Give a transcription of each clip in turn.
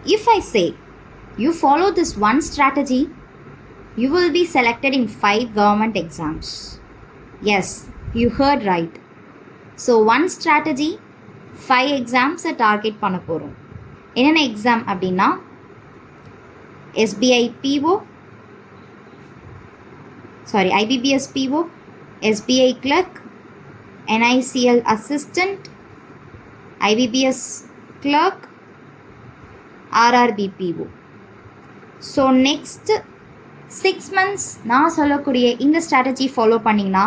If I say you follow this one strategy, you will be selected in 5 government exams. Yes, you heard right. So one strategy, 5 exams target பண்ண போகிறோம். என்னென்ன exam அப்படின்னா IBPS PO, SBI clerk, NICL assistant, IBPS clerk, RRB PO. So next 6 months நான் சொல்லக்கூடிய இந்த strategy follow பண்ணிங்கன்னா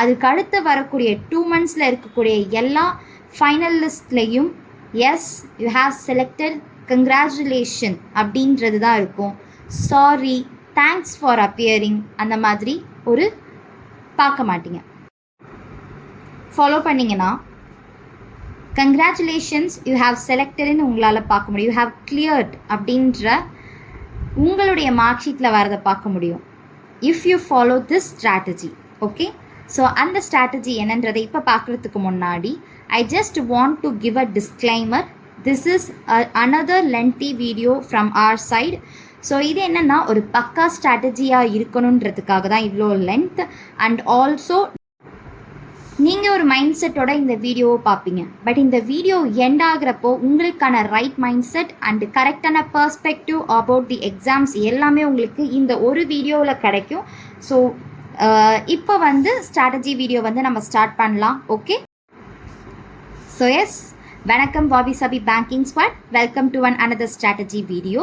அதுக்கு அடுத்து வரக்கூடிய 2 months இருக்கக்கூடிய எல்லா ஃபைனல் லிஸ்ட்லேயும் yes you have selected congratulation அப்படின்றது தான் இருக்கும். சாரி, தேங்க்ஸ் ஃபார் அப்பியரிங் அந்த மாதிரி ஒரு பார்க்க மாட்டீங்க. ஃபாலோ பண்ணிங்கன்னா கங்க்ராச்சுலேஷன்ஸ் யூ ஹாவ் செலக்டட்னு உங்களால் பார்க்க முடியும். யூ ஹாவ் கிளியர்ட் அப்படின்ற உங்களுடைய மார்க் ஷீட்டில் வரதை பார்க்க முடியும் if you follow this strategy. Okay, so அந்த ஸ்ட்ராட்டஜி என்னன்றதை இப்போ பார்க்குறதுக்கு முன்னாடி I just want to give a disclaimer. This is another lengthy video from our side. So இது என்னென்னா ஒரு பக்கா ஸ்ட்ராட்டஜியாக இருக்கணுன்றதுக்காக தான் இவ்வளோ லென்த். அண்ட் ஆல்சோ நீங்கள் ஒரு மைண்ட் செட்டோட இந்த வீடியோவை பார்ப்பீங்க. பட் இந்த வீடியோ எண்ட் ஆகிறப்போ உங்களுக்கான ரைட் மைண்ட் செட் அண்ட் கரெக்டான பர்ஸ்பெக்டிவ் அபவுட் தி எக்ஸாம்ஸ் எல்லாமே உங்களுக்கு இந்த ஒரு வீடியோவில் கிடைக்கும். ஸோ இப்போ ஸ்ட்ராட்டஜி வீடியோ நம்ம ஸ்டார்ட் பண்ணலாம். ஓகே, ஸோ எஸ், வணக்கம் வாபி சாபி banking squad. Welcome to another strategy video.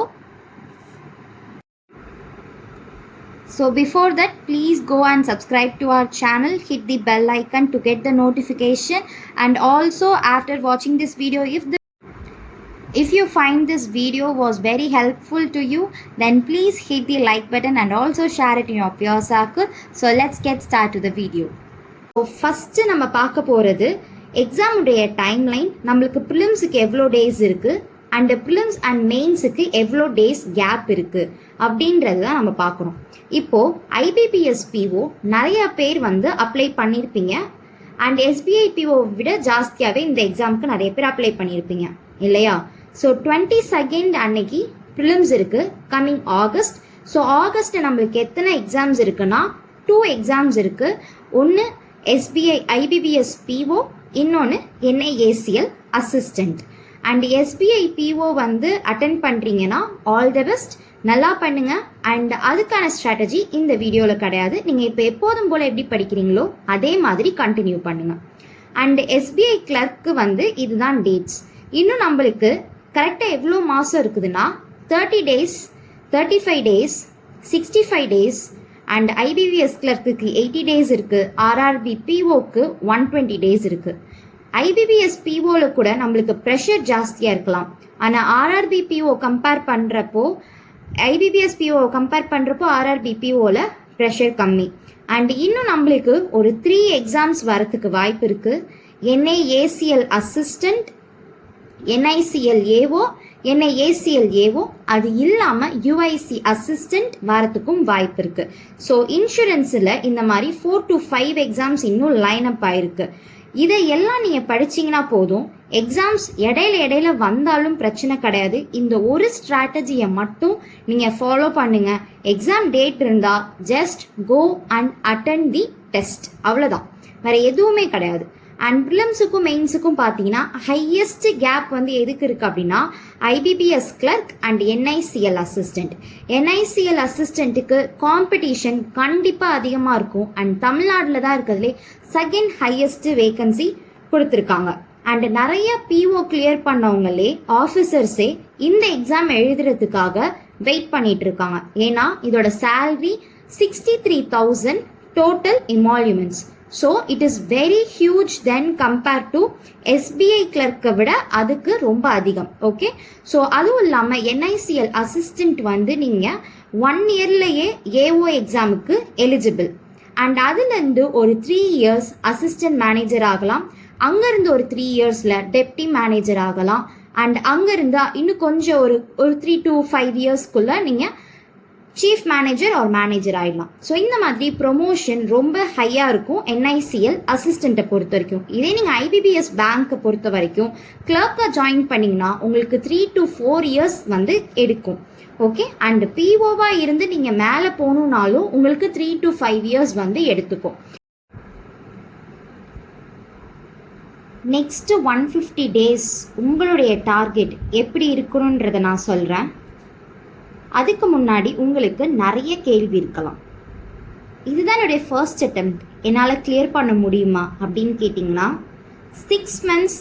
So before that, please go and subscribe to our channel, hit the bell icon to get the notification, and also after watching this video, if you find this video was very helpful to you, then please hit the like button and also share it in your peer circle. So let's get started to the video. So first நம்ம பார்க்க போகிறது exam உடைய timeline. நம்மளுக்கு ப்ரிலிம்ஸுக்கு எவ்வளோ days இருக்குது and prelims and மெயின்ஸுக்கு எவ்வளோ days gap இருக்குது அப்படின்றது தான் நம்ம பார்க்குறோம். இப்போது IBPS PO நிறைய பேர் அப்ளை பண்ணியிருப்பீங்க அண்ட் SBI PO விட ஜாஸ்தியாகவே இந்த எக்ஸாமுக்கு நிறைய பேர் அப்ளை பண்ணியிருப்பீங்க இல்லையா? ஸோ 22nd அன்னைக்கு ப்ரிலிம்ஸ் இருக்குது கம்மிங் ஆகஸ்ட். ஸோ ஆகஸ்ட்டில் நம்மளுக்கு எத்தனை எக்ஸாம்ஸ் இருக்குன்னா 2 எக்ஸாம்ஸ் இருக்குது. ஒன்று IBPS PO, இன்னொன்று NIACL assistant. And SBI PO attend பண்ணுறீங்கன்னா ஆல் த பெஸ்ட், நல்லா பண்ணுங்கள். அண்ட் அதுக்கான ஸ்ட்ராட்டஜி இந்த வீடியோவில் கிடையாது. நீங்கள் இப்போ எப்போதும் போல் எப்படி படிக்கிறீங்களோ அதே மாதிரி கண்டினியூ பண்ணுங்கள். அண்ட் SBI கிளர்க்கு இதுதான் டேட்ஸ். இன்னும் நம்மளுக்கு கரெக்டாக எவ்வளோ மாதம் இருக்குதுன்னா 30 days, 35 days, 65 days. And IBPS clerk 80 days இருக்குது. RRB POக்கு 120 days இருக்குது. IBPS POவில் கூட நம்மளுக்கு ப்ரெஷர் ஜாஸ்தியாக இருக்கலாம். ஆனால் RRB PO கம்பேர் பண்ணுறப்போ IBPS PO கம்பேர் பண்ணுறப்போ RRB POவில் ப்ரெஷர் கம்மி. அண்ட் இன்னும் நம்மளுக்கு ஒரு 3 எக்ஸாம்ஸ் வரத்துக்கு வாய்ப்பு இருக்குது. NIACL assistant, NICL AO, NIACL AO. அது இல்லாமல் UIC அசிஸ்டண்ட் வரத்துக்கும் வாய்ப்பு இருக்குது. ஸோ இன்சூரன்ஸில் இந்த மாதிரி 4 to 5 எக்ஸாம்ஸ் இன்னும் லைன் அப் ஆயிருக்கு. இதை எல்லாம் நீங்கள் படிச்சிங்கன்னா போதும். எக்ஸாம்ஸ் இடையில வந்தாலும் பிரச்சனை கிடையாது. இந்த ஒரு ஸ்ட்ராட்டஜியை மட்டும் நீங்கள் ஃபாலோ பண்ணுங்கள். எக்ஸாம் டேட் இருந்தால் just go and attend the test, அவ்வளோதான், வேறு எதுவுமே கிடையாது. அண்ட் ப்ரிலிம்ஸுக்கும் மெயின்ஸுக்கும் பார்த்தீங்கன்னா ஹையஸ்ட் கேப் எதுக்கு இருக்குது அப்படின்னா IBPS clerk and NICL assistant. NICL அசிஸ்டண்ட்டுக்கு காம்படிஷன் கண்டிப்பாக அதிகமாக இருக்கும். அண்ட் தமிழ்நாட்டில் தான் இருக்கிறதுலே செகண்ட் ஹையஸ்ட் வேகன்சி கொடுத்துருக்காங்க. அண்ட் நிறைய PO கிளியர் பண்ணவங்களே ஆஃபீஸர்ஸே இந்த எக்ஸாம் எழுதுறதுக்காக வெயிட் பண்ணிட்டு இருக்காங்க. ஏன்னா இதோட salary 63,000 total emoluments. So it is very huge then compare to SBI கிளர்க்கை விட அதுக்கு ரொம்ப அதிகம். ஓகே, ஸோ அதுவும் இல்லாமல் NICL அசிஸ்டண்ட் நீங்கள் 1 yearலேயே AO எக்ஸாமுக்கு எலிஜிபிள். அண்ட் அதுலேருந்து ஒரு 3 years அசிஸ்டன்ட் மேனேஜர் ஆகலாம். அங்கேருந்து ஒரு 3 yearsல டெப்டி மேனேஜர் ஆகலாம். அண்ட் அங்கேருந்தா இன்னும் கொஞ்சம் ஒரு 3 to 5 yearsக்குள்ளே நீங்கள் சீஃப் மேனேஜர் ஆர் மேனேஜர் ஆயிடலாம். ஸோ இந்த மாதிரி ப்ரொமோஷன் ரொம்ப ஹையாக இருக்கும் NICL அசிஸ்டண்ட்டை பொறுத்த வரைக்கும். இதே நீங்கள் IBPS பேங்க்கை பொறுத்த வரைக்கும் கிளர்க்காக ஜாயின் பண்ணிங்கன்னா உங்களுக்கு 3 to 4 years வந்து எடுக்கும். ஓகே, அண்ட் POவாக இருந்து நீங்கள் மேலே போகணுன்னாலும் உங்களுக்கு 3 to 5 years வந்து எடுத்துக்கும். நெக்ஸ்ட்டு 150 days உங்களுடைய டார்கெட் எப்படி இருக்கணுன்றதை நான் சொல்கிறேன். அதுக்கு முன்னாடி உங்களுக்கு நிறைய கேள்வி இருக்கலாம். இதுதான் என்னுடைய ஃபர்ஸ்ட் அட்டெம்ப்ட், என்னால் கிளியர் பண்ண முடியுமா அப்படின்னு கேட்டிங்கன்னா, 6 months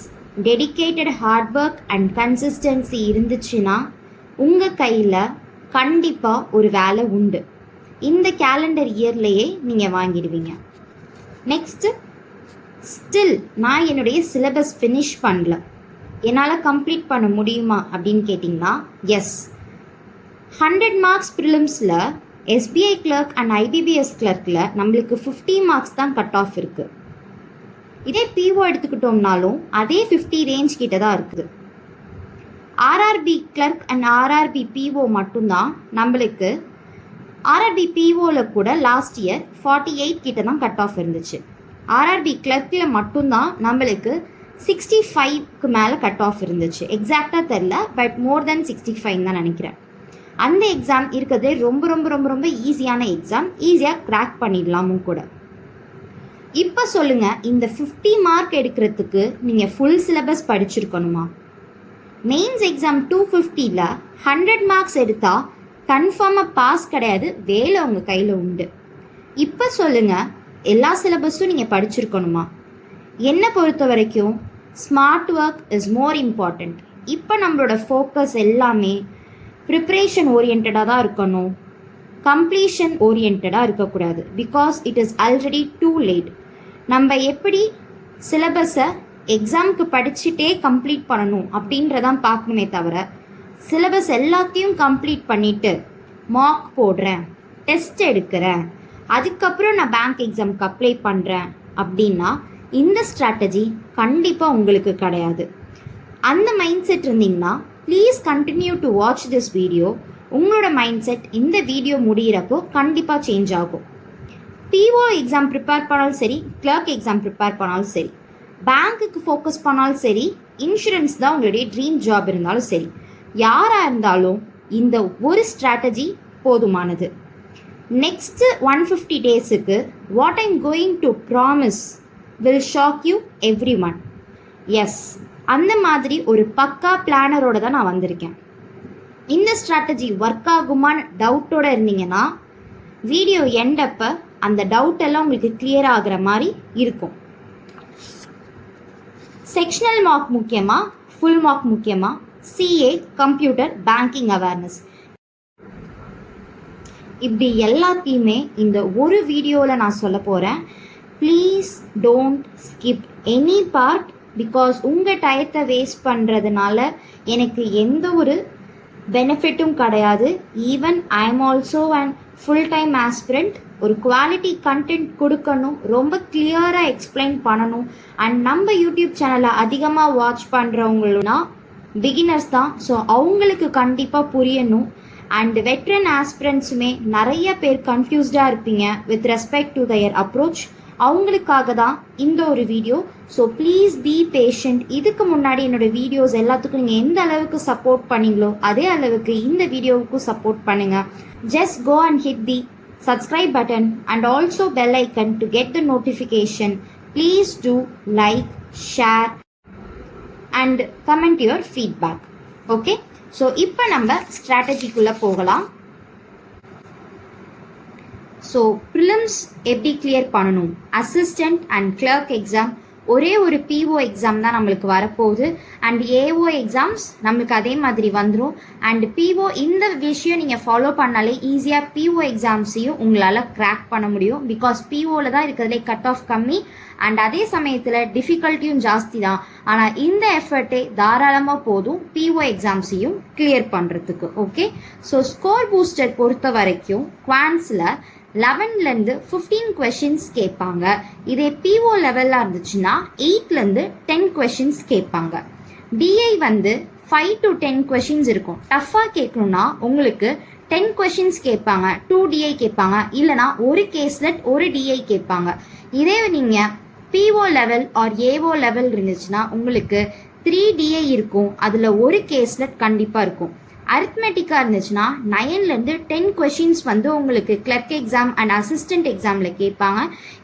dedicated hard work and consistency இருந்துச்சுன்னா உங்கள் கையில் கண்டிப்பாக ஒரு வேலை உண்டு. இந்த கேலண்டர் இயர்லேயே நீங்கள் வாங்கிடுவீங்க. நெக்ஸ்ட்டு, ஸ்டில் நான் என்னுடைய சிலபஸ் ஃபினிஷ் பண்ணல, என்னால் கம்ப்ளீட் பண்ண முடியுமா அப்படின்னு கேட்டிங்கன்னா, எஸ். 100 marks ப்ரிலிம்ஸில் SBI கிளர்க் அண்ட் IBPS கிளர்க்கில் நம்மளுக்கு 50 marks தான் கட் ஆஃப் இருக்குது. இதே PO எடுத்துக்கிட்டோம்னாலும் அதே 50 ரேஞ்ச் கிட்ட தான் இருக்குது. RRB clerk and RRB PO மட்டும்தான் நம்மளுக்கு, RRB POவில் கூட லாஸ்ட் இயர் 48 கிட்ட தான் கட் ஆஃப் இருந்துச்சு. RRB கிளர்க்கில் மட்டும்தான் நம்மளுக்கு 65க்கு மேலே கட் ஆஃப் இருந்துச்சு. எக்ஸாக்டாக தெரில, பட் மோர் தென் 65 தான் நினைக்கிறேன். அந்த எக்ஸாம் இருக்கிறதே ரொம்ப ரொம்ப ரொம்ப ரொம்ப ஈஸியான எக்ஸாம், ஈஸியாக கிராக் பண்ணிடலாமும் கூட. இப்போ சொல்லுங்கள், இந்த 50 மார்க் எடுக்கிறதுக்கு நீங்கள் ஃபுல் சிலபஸ் படிச்சிருக்கணுமா? மெயின்ஸ் எக்ஸாம் 250ல் 100 marks எடுத்தால் கன்ஃபார்மாக பாஸ் கிடையாது, வேலை உங்கள் கையில் உண்டு. இப்போ சொல்லுங்கள், எல்லா சிலபஸும் நீங்கள் படிச்சிருக்கணுமா? என்னை பொறுத்த வரைக்கும் smart work is more important. இப்போ நம்மளோட ஃபோக்கஸ் எல்லாமே ப்ரிப்ரேஷன் ஓரியன்டாக தான் இருக்கணும், கம்ப்ளீஷன் ஓரியன்டாக இருக்கக்கூடாது. Because it is already too late. நம்ம எப்படி சிலபஸை எக்ஸாமுக்கு படிச்சுட்டே கம்ப்ளீட் பண்ணணும் அப்படின்றதான் பார்க்கணுமே தவிர, சிலபஸ் எல்லாத்தையும் கம்ப்ளீட் பண்ணிவிட்டு மார்க் போடுறேன், டெஸ்ட் எடுக்கிறேன், அதுக்கப்புறம் நான் பேங்க் எக்ஸாமுக்கு அப்ளை பண்ணுறேன் அப்படின்னா இந்த ஸ்ட்ராட்டஜி கண்டிப்பாக உங்களுக்கு கிடையாது. அந்த மைண்ட் செட் இருந்தீங்கன்னா please continue to watch this video. உங்களோட மைண்ட் செட் இந்த வீடியோ முடிகிறப்போ கண்டிப்பாக சேஞ்ச் ஆகும். PO எக்ஸாம் ப்ரிப்பேர் பண்ணாலும் சரி, கிளர்க் எக்ஸாம் ப்ரிப்பேர் பண்ணாலும் சரி, பேங்க்குக்கு ஃபோக்கஸ் பண்ணாலும் சரி, இன்சூரன்ஸ் தான் உங்களுடைய ட்ரீம் ஜாப் இருந்தாலும் சரி, யாராக இருந்தாலும் இந்த ஒரு ஸ்ட்ராட்டஜி போதுமானது. நெக்ஸ்ட்டு 150 டேஸுக்கு what I'm going to promise will shock you every one. Yes, அந்த மாதிரி ஒரு பக்கா பிளானரோட தான் நான் வந்திருக்கேன். இந்த ஸ்ட்ராட்டஜி ஒர்க் ஆகுமான்னு டவுட்டோடு இருந்தீங்கன்னா வீடியோ எண்டப்போ அந்த டவுட் எல்லாம் உங்களுக்கு கிளியர் ஆகிற மாதிரி இருக்கும். செக்ஷனல் மார்க் முக்கியமா, ஃபுல் மார்க் முக்கியமா, CA கம்ப்யூட்டர் பேங்கிங் அவேர்னஸ், இப்படி எல்லாத்தையுமே இந்த ஒரு வீடியோவில் நான் சொல்ல போகிறேன். Please don't skip any part. Because உங்கள் டயத்தை வேஸ்ட் பண்ணுறதுனால எனக்கு எந்த ஒரு பெனிஃபிட்டும் கிடையாது. Even I am also and full time aspirant. ஒரு குவாலிட்டி கண்டென்ட் கொடுக்கணும், ரொம்ப கிளியராக எக்ஸ்பிளைன் பண்ணணும். அண்ட் நம்ம யூடியூப் சேனலை அதிகமாக வாட்ச் பண்ணுறவங்கன்னா பிகினர்ஸ் தான். ஸோ அவங்களுக்கு கண்டிப்பாக புரியணும். அண்ட் வெட்ரன் ஆஸ்பிரண்ட்ஸுமே நிறைய பேர் கன்ஃபியூஸ்டாக இருப்பீங்க with respect to their approach. அவங்களுக்காக தான் இந்த ஒரு video. So please be patient. இதுக்கு முன்னாடி என்னோடய வீடியோஸ் எல்லாத்துக்கும் நீங்கள் எந்த அளவுக்கு சப்போர்ட் பண்ணீங்களோ அதே அளவுக்கு இந்த வீடியோவுக்கும் சப்போர்ட் பண்ணுங்கள். Just go and hit the subscribe button and also bell icon to get the notification. Please do like, share and comment your feedback. Okay, so இப்போ நம்ம ஸ்ட்ராட்டஜிக்குள்ளே போகலாம். ஸோ ப்ரிலிம்ஸ் எப்படி கிளியர் பண்ணணும், அசிஸ்டண்ட் அண்ட் கிளர்க் எக்ஸாம் ஒரே ஒரு PO exam தான் நம்மளுக்கு வரப்போகுது. அண்ட் AO எக்ஸாம்ஸ் நம்மளுக்கு அதே மாதிரி வந்துடும். அண்ட் PO இந்த விஷயம் நீங்கள் ஃபாலோ பண்ணாலே ஈஸியாக PO எக்ஸாம்ஸையும் உங்களால் கிராக் பண்ண முடியும். பிகாஸ் POவில் தான் இருக்கிறதுலே கட் ஆஃப் கம்மி அண்ட் அதே சமயத்தில் டிஃபிகல்ட்டியும் ஜாஸ்தி தான். ஆனால் இந்த எஃபர்ட்டே தாராளமாக போதும் PO எக்ஸாம்ஸையும் கிளியர் பண்ணுறதுக்கு. ஓகே, ஸோ ஸ்கோர் பூஸ்டர் பொறுத்த வரைக்கும் குவான்ஸில் 11லேருந்து 15 கொஷின்ஸ் கேட்பாங்க. இதே PO லெவலில் இருந்துச்சுன்னா 8லேருந்து 10 கொஷின்ஸ் கேட்பாங்க. DI வந்து 5 to 10 கொஷின்ஸ் இருக்கும். டஃப்பாக கேட்கணுன்னா உங்களுக்கு 10 கொஷின்ஸ் கேட்பாங்க, 2 டிஐ கேட்பாங்க, இல்லைனா ஒரு கேஸ்லெட் ஒரு டிஐ கேட்பாங்க. இதே நீங்கள் PO level or AO level இருந்துச்சுன்னா உங்களுக்கு 3 டிஐ இருக்கும், அதில் ஒரு கேஸ்லெட் கண்டிப்பாக இருக்கும். அரித்மெட்டிக்காக இருந்துச்சுன்னா 9லேருந்து 10 கொஷின்ஸ் வந்து உங்களுக்கு கிளர்க் எக்ஸாம் அண்ட் அசிஸ்டன்ட் எக்ஸாமில் கேட்பாங்க.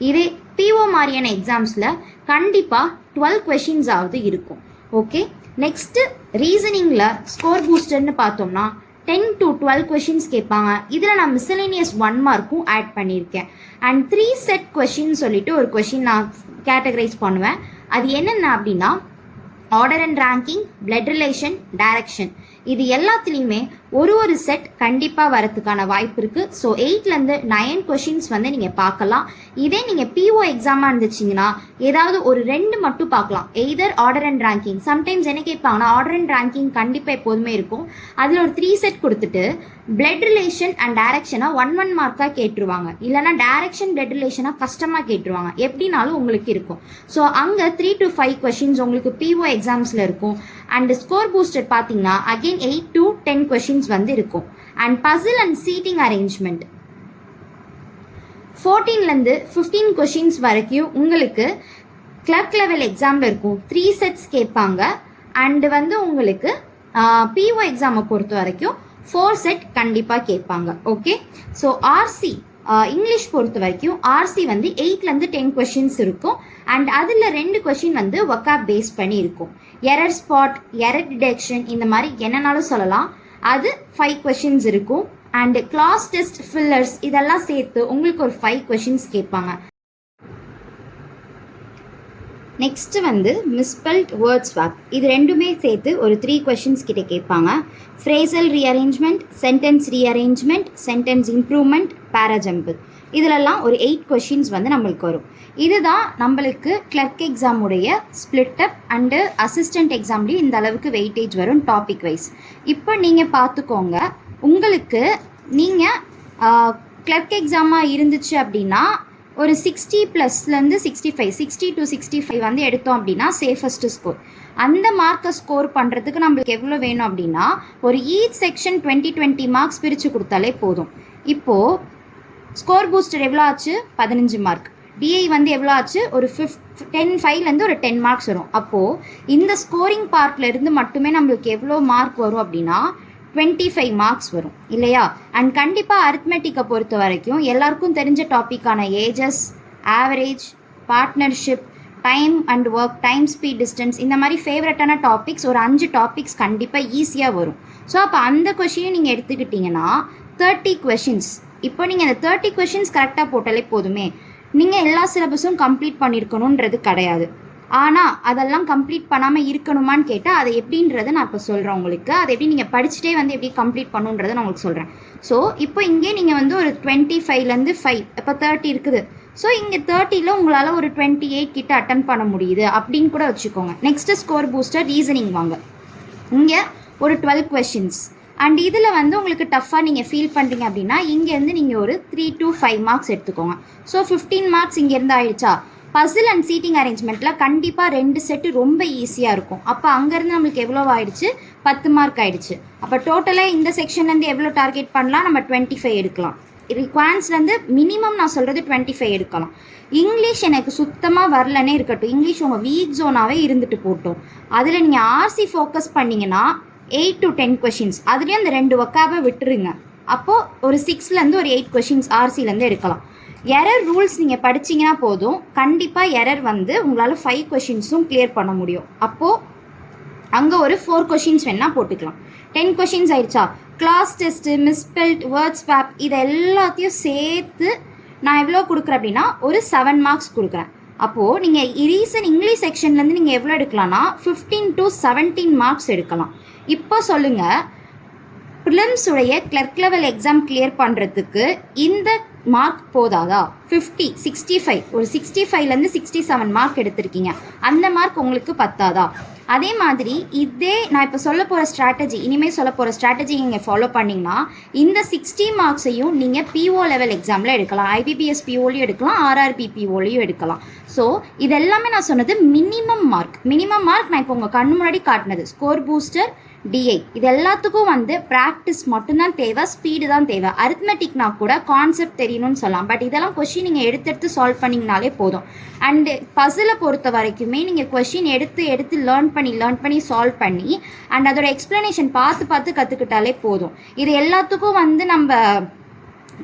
இதே பிஓ மாதிரியான எக்ஸாம்ஸில் கண்டிப்பாக 12 கொஷின்ஸ் ஆகுது இருக்கும். ஓகே, நெக்ஸ்ட்டு ரீசனிங்கில் ஸ்கோர் பூஸ்டர்னு பார்த்தோம்னா 10 to 12 கொஷின்ஸ் கேட்பாங்க. இதில் நான் மிஸ்சலேனியஸ் 1 மார்க்கும் ஆட் பண்ணியிருக்கேன். அண்ட் 3 செட் கொஷின் சொல்லிட்டு ஒரு கொஷின் நான் கேட்டகரைஸ் பண்ணுவேன். அது என்னென்ன அப்படின்னா order and ranking, blood relation, direction, இது எல்லாத்துலேயுமே ஒரு செட் கண்டிப்பாக வரதுக்கான வாய்ப்பு இருக்குது. ஸோ 8லேருந்து 9 கொஷின்ஸ் வந்து நீங்கள் பார்க்கலாம். இதே நீங்கள் பிஓ எக்ஸாமாக இருந்துச்சிங்கன்னா ஏதாவது ஒரு 2 மட்டும் பார்க்கலாம். Either order and ranking, sometimes என்ன கேட்பாங்கன்னா ஆர்டர் அண்ட் ரேங்கிங் கண்டிப்பாக எப்போதுமே இருக்கும், அதில் ஒரு 3 செட் கொடுத்துட்டு பிளட் ரிலேஷன் அண்ட் டைரக்ஷனாக 1 மார்க்காக கேட்டுருவாங்க, இல்லைனா டைரக்ஷன் பிளட் ரிலேஷனாக கஷ்டமாக கேட்டுருவாங்க. எப்படினாலும் உங்களுக்கு இருக்கும். ஸோ அங்கே 3 to 5 கொஷின்ஸ் உங்களுக்கு பிஓ எக்ஸாம்ஸில் இருக்கும். அண்ட் ஸ்கோர் பூஸ்டர் பார்த்தீங்கன்னா அகெயின் 8 to 10 கொஷின்ஸ் வந்து இருக்கும். And puzzle and seating arrangement 14லேருந்து 15 கொஷின்ஸ் வரைக்கும் உங்களுக்கு கிளர்க் லெவல் எக்ஸாமில் இருக்கும். 3 செட்ஸ் கேட்பாங்க. அண்டு வந்து உங்களுக்கு பிஓ எக்ஸாமை பொறுத்த வரைக்கும் 4 செட் கண்டிப்பாக கேட்பாங்க. ஓகே, ஸோ ஆர்சி இங்கிலீஷ் பொறுத்த வரைக்கும் ஆர்சி வந்து 8லேருந்து 10 கொஷின்ஸ் இருக்கும். அண்ட் அதில் 2 கொஷின் வந்து ஒக்காப் பேஸ் பண்ணி இருக்கும். எரர் ஸ்பாட், எரர் டிடெக்ஷன், இந்த மாதிரி என்னன்னாலும் சொல்லலாம். அது 5 கொஷின்ஸ் இருக்கும். அண்ட் கிளாஸ் டெஸ்ட், ஃபில்லர்ஸ் இதெல்லாம் சேர்த்து உங்களுக்கு ஒரு 5 கொஷின்ஸ் கேட்பாங்க. நெக்ஸ்ட்டு வந்து மிஸ்பெல்ட், வேர்ட் ஸ்வாப், இது ரெண்டுமே சேர்த்து ஒரு 3 கொஷின்ஸ் கிட்ட கேட்பாங்க. Phrasal rearrangement, sentence rearrangement, sentence improvement, parajumble, இதிலெல்லாம் ஒரு 8 கொஷின்ஸ் வந்து நம்மளுக்கு வரும். இதுதான் நம்மளுக்கு கிளர்க் எக்ஸாமுடைய ஸ்பிளிட் அப். அண்டு அசிஸ்டண்ட் எக்ஸாம்லேயும் இந்த அளவுக்கு வெயிட்டேஜ் வரும் டாபிக் வைஸ். இப்போ நீங்கள் பார்த்துக்கோங்க, உங்களுக்கு நீங்கள் கிளர்க் எக்ஸாமாக இருந்துச்சு அப்படின்னா ஒரு 60+லேருந்து 65, 60 to 65 வந்து எடுத்தோம் அப்படின்னா சேஃபஸ்ட்டு ஸ்கோர். அந்த மார்க்கை ஸ்கோர் பண்ணுறதுக்கு நம்மளுக்கு எவ்வளோ வேணும் அப்படின்னா ஒரு ஈச் செக்ஷன் 20 மார்க்ஸ் பிரித்து கொடுத்தாலே போதும். இப்போது ஸ்கோர் பூஸ்டர் எவ்வளோ ஆச்சு? 15 மார்க். டிஐ வந்து எவ்வளோ ஆச்சு? ஒரு 5லேருந்து ஒரு 10 மார்க்ஸ் வரும். அப்போது இந்த ஸ்கோரிங் பார்ட்டில் இருந்து மட்டுமே நம்மளுக்கு எவ்வளோ மார்க் வரும் அப்படின்னா 25 மார்க்ஸ் வரும் இல்லையா? அண்ட் கண்டிப்பாக அரித்மெட்டிக்கை பொறுத்த வரைக்கும் எல்லாருக்கும் தெரிஞ்ச டாப்பிக்கான ages, average, partnership, time and work, time, speed, distance, இந்த மாதிரி ஃபேவரட்டான டாபிக்ஸ் ஒரு 5 டாபிக்ஸ் கண்டிப்பாக ஈஸியாக வரும். ஸோ அப்போ அந்த கொஷினை நீங்கள் எடுத்துக்கிட்டிங்கன்னா 30 கொஷின்ஸ். இப்போ நீங்கள் அந்த 30 கொஷின்ஸ் கரெக்டாக போட்டாலே போதுமே. நீங்கள் எல்லா சிலபஸும் கம்ப்ளீட் பண்ணியிருக்கணுன்றது கிடையாது. ஆனால் அதெல்லாம் கம்ப்ளீட் பண்ணாமல் இருக்கணுமான்னு கேட்டால் அதை எப்படின்றத நான் இப்போ சொல்கிறேன் உங்களுக்கு. அதை எப்படி நீங்கள் படிச்சுட்டே வந்து எப்படி கம்ப்ளீட் பண்ணுன்றதை நான் உங்களுக்கு சொல்கிறேன். ஸோ இப்போ இங்கே நீங்கள் வந்து ஒரு 25லேருந்து 5, இப்போ 30 இருக்குது. ஸோ இங்கே 30ல் உங்களால் ஒரு 28 கிட்ட அட்டன் பண்ண முடியுது அப்படின்னு கூட வச்சுக்கோங்க. நெக்ஸ்ட்டு ஸ்கோர் பூஸ்டர் ரீசனிங் வாங்க. இங்கே ஒரு 12 கொஷின்ஸ். அண்ட் இதில் வந்து உங்களுக்கு டஃப்பாக நீங்கள் ஃபீல் பண்ணுறீங்க அப்படின்னா இங்கேருந்து நீங்கள் ஒரு 3 to 5 மார்க்ஸ் எடுத்துக்கோங்க. ஸோ 15 மார்க்ஸ் இங்கேருந்து ஆயிடுச்சா? பசில் அண்ட் சீட்டிங் அரேஞ்ச்மெண்ட்டில் கண்டிப்பாக 2 செட்டு ரொம்ப ஈஸியாக இருக்கும். அப்போ அங்கேருந்து நம்மளுக்கு எவ்வளோ ஆயிடுச்சு? 10 மார்க் ஆயிடுச்சு. அப்போ டோட்டலாக இந்த செக்ஷன்லேருந்து எவ்வளோ டார்கெட் பண்ணலாம்? நம்ம 25 எடுக்கலாம். குவான்ஸ்லேருந்து மினிமம் நான் சொல்கிறது 25 எடுக்கலாம். இங்கிலீஷ் எனக்கு சுத்தமாக வரலன்னே இருக்கட்டும், இங்கிலீஷ் உங்கள் வீக் ஜோனாகவே இருந்துட்டு போட்டோம். அதில் நீங்கள் ஆர்சி ஃபோக்கஸ் பண்ணிங்கன்னா 8 to 10 கொஷின்ஸ், அதுலேயும் அந்த 2 ஒக்காவை விட்டுருங்க. அப்போது ஒரு 6லேருந்து ஒரு 8 கொஷின்ஸ் ஆர்சிலேருந்து எடுக்கலாம். எரர் ரூல்ஸ் நீங்கள் படிச்சிங்கன்னா போதும், கண்டிப்பாக எரர் வந்து உங்களால் 5 கொஷின்ஸும் கிளியர் பண்ண முடியும். அப்போது அங்கே ஒரு 4 கொஷின்ஸ் வேணால் போட்டுக்கலாம். 10 கொஷின்ஸ் ஆயிடுச்சா? Cloze test, misspelt, word swap, இது எல்லாத்தையும் சேர்த்து நான் எவ்வளோ கொடுக்குறேன் அப்படின்னா ஒரு 7 மார்க்ஸ் கொடுக்குறேன். அப்போது நீங்கள் ரீசன் இங்கிலீஷ் செக்ஷன்லேருந்து நீங்கள் எவ்வளோ எடுக்கலாம்னா 15 to 17 மார்க்ஸ் எடுக்கலாம். இப்போ சொல்லுங்கள், ப்ரிலிம்ஸ் உடைய கிளர்க் லெவல் எக்ஸாம் கிளியர் பண்ணுறதுக்கு இந்த மார்க் போதாதா? 50, 65, ஒரு 65லேருந்து 67 மார்க் எடுத்திருக்கீங்க, அந்த மார்க் உங்களுக்கு பத்தாதா? அதே மாதிரி இதே நான் இப்போ சொல்ல போகிற ஸ்ட்ராட்டஜி, இனிமேல் சொல்ல போகிற ஸ்ட்ராட்டஜி நீங்கள் ஃபாலோ பண்ணிங்கன்னா இந்த 60 மார்க்ஸையும் நீங்கள் பிஓ லெவல் எக்ஸாமில் எடுக்கலாம். ஐபிபிஎஸ் பிஓலையும் எடுக்கலாம், ஆர்ஆர்பி பிஓலையும் எடுக்கலாம். ஸோ இதெல்லாமே நான் சொன்னது மினிமம் மார்க். மினிமம் மார்க் நான் இப்போ உங்கள் கண்ணு முன்னாடி காட்டினது ஸ்கோர் பூஸ்டர், டிஐ இது எல்லாத்துக்கும் வந்து ப்ராக்டிஸ் மட்டும்தான் தேவை, ஸ்பீடு தான் தேவை. அரித்மெட்டிக்னா கூட கான்செப்ட் தெரியணும்னு சொல்லலாம், பட் இதெல்லாம் கொஷின் நீங்கள் எடுத்து சால்வ் பண்ணிங்கனாலே போதும். அண்டு பசிலை பொறுத்த வரைக்குமே நீங்கள் கொஷின் எடுத்து லேர்ன் பண்ணி சால்வ் பண்ணி அண்ட் அதோட எக்ஸ்ப்ளனேஷன் பார்த்து கற்றுக்கிட்டாலே போதும். இது எல்லாத்துக்கும் வந்து நம்ம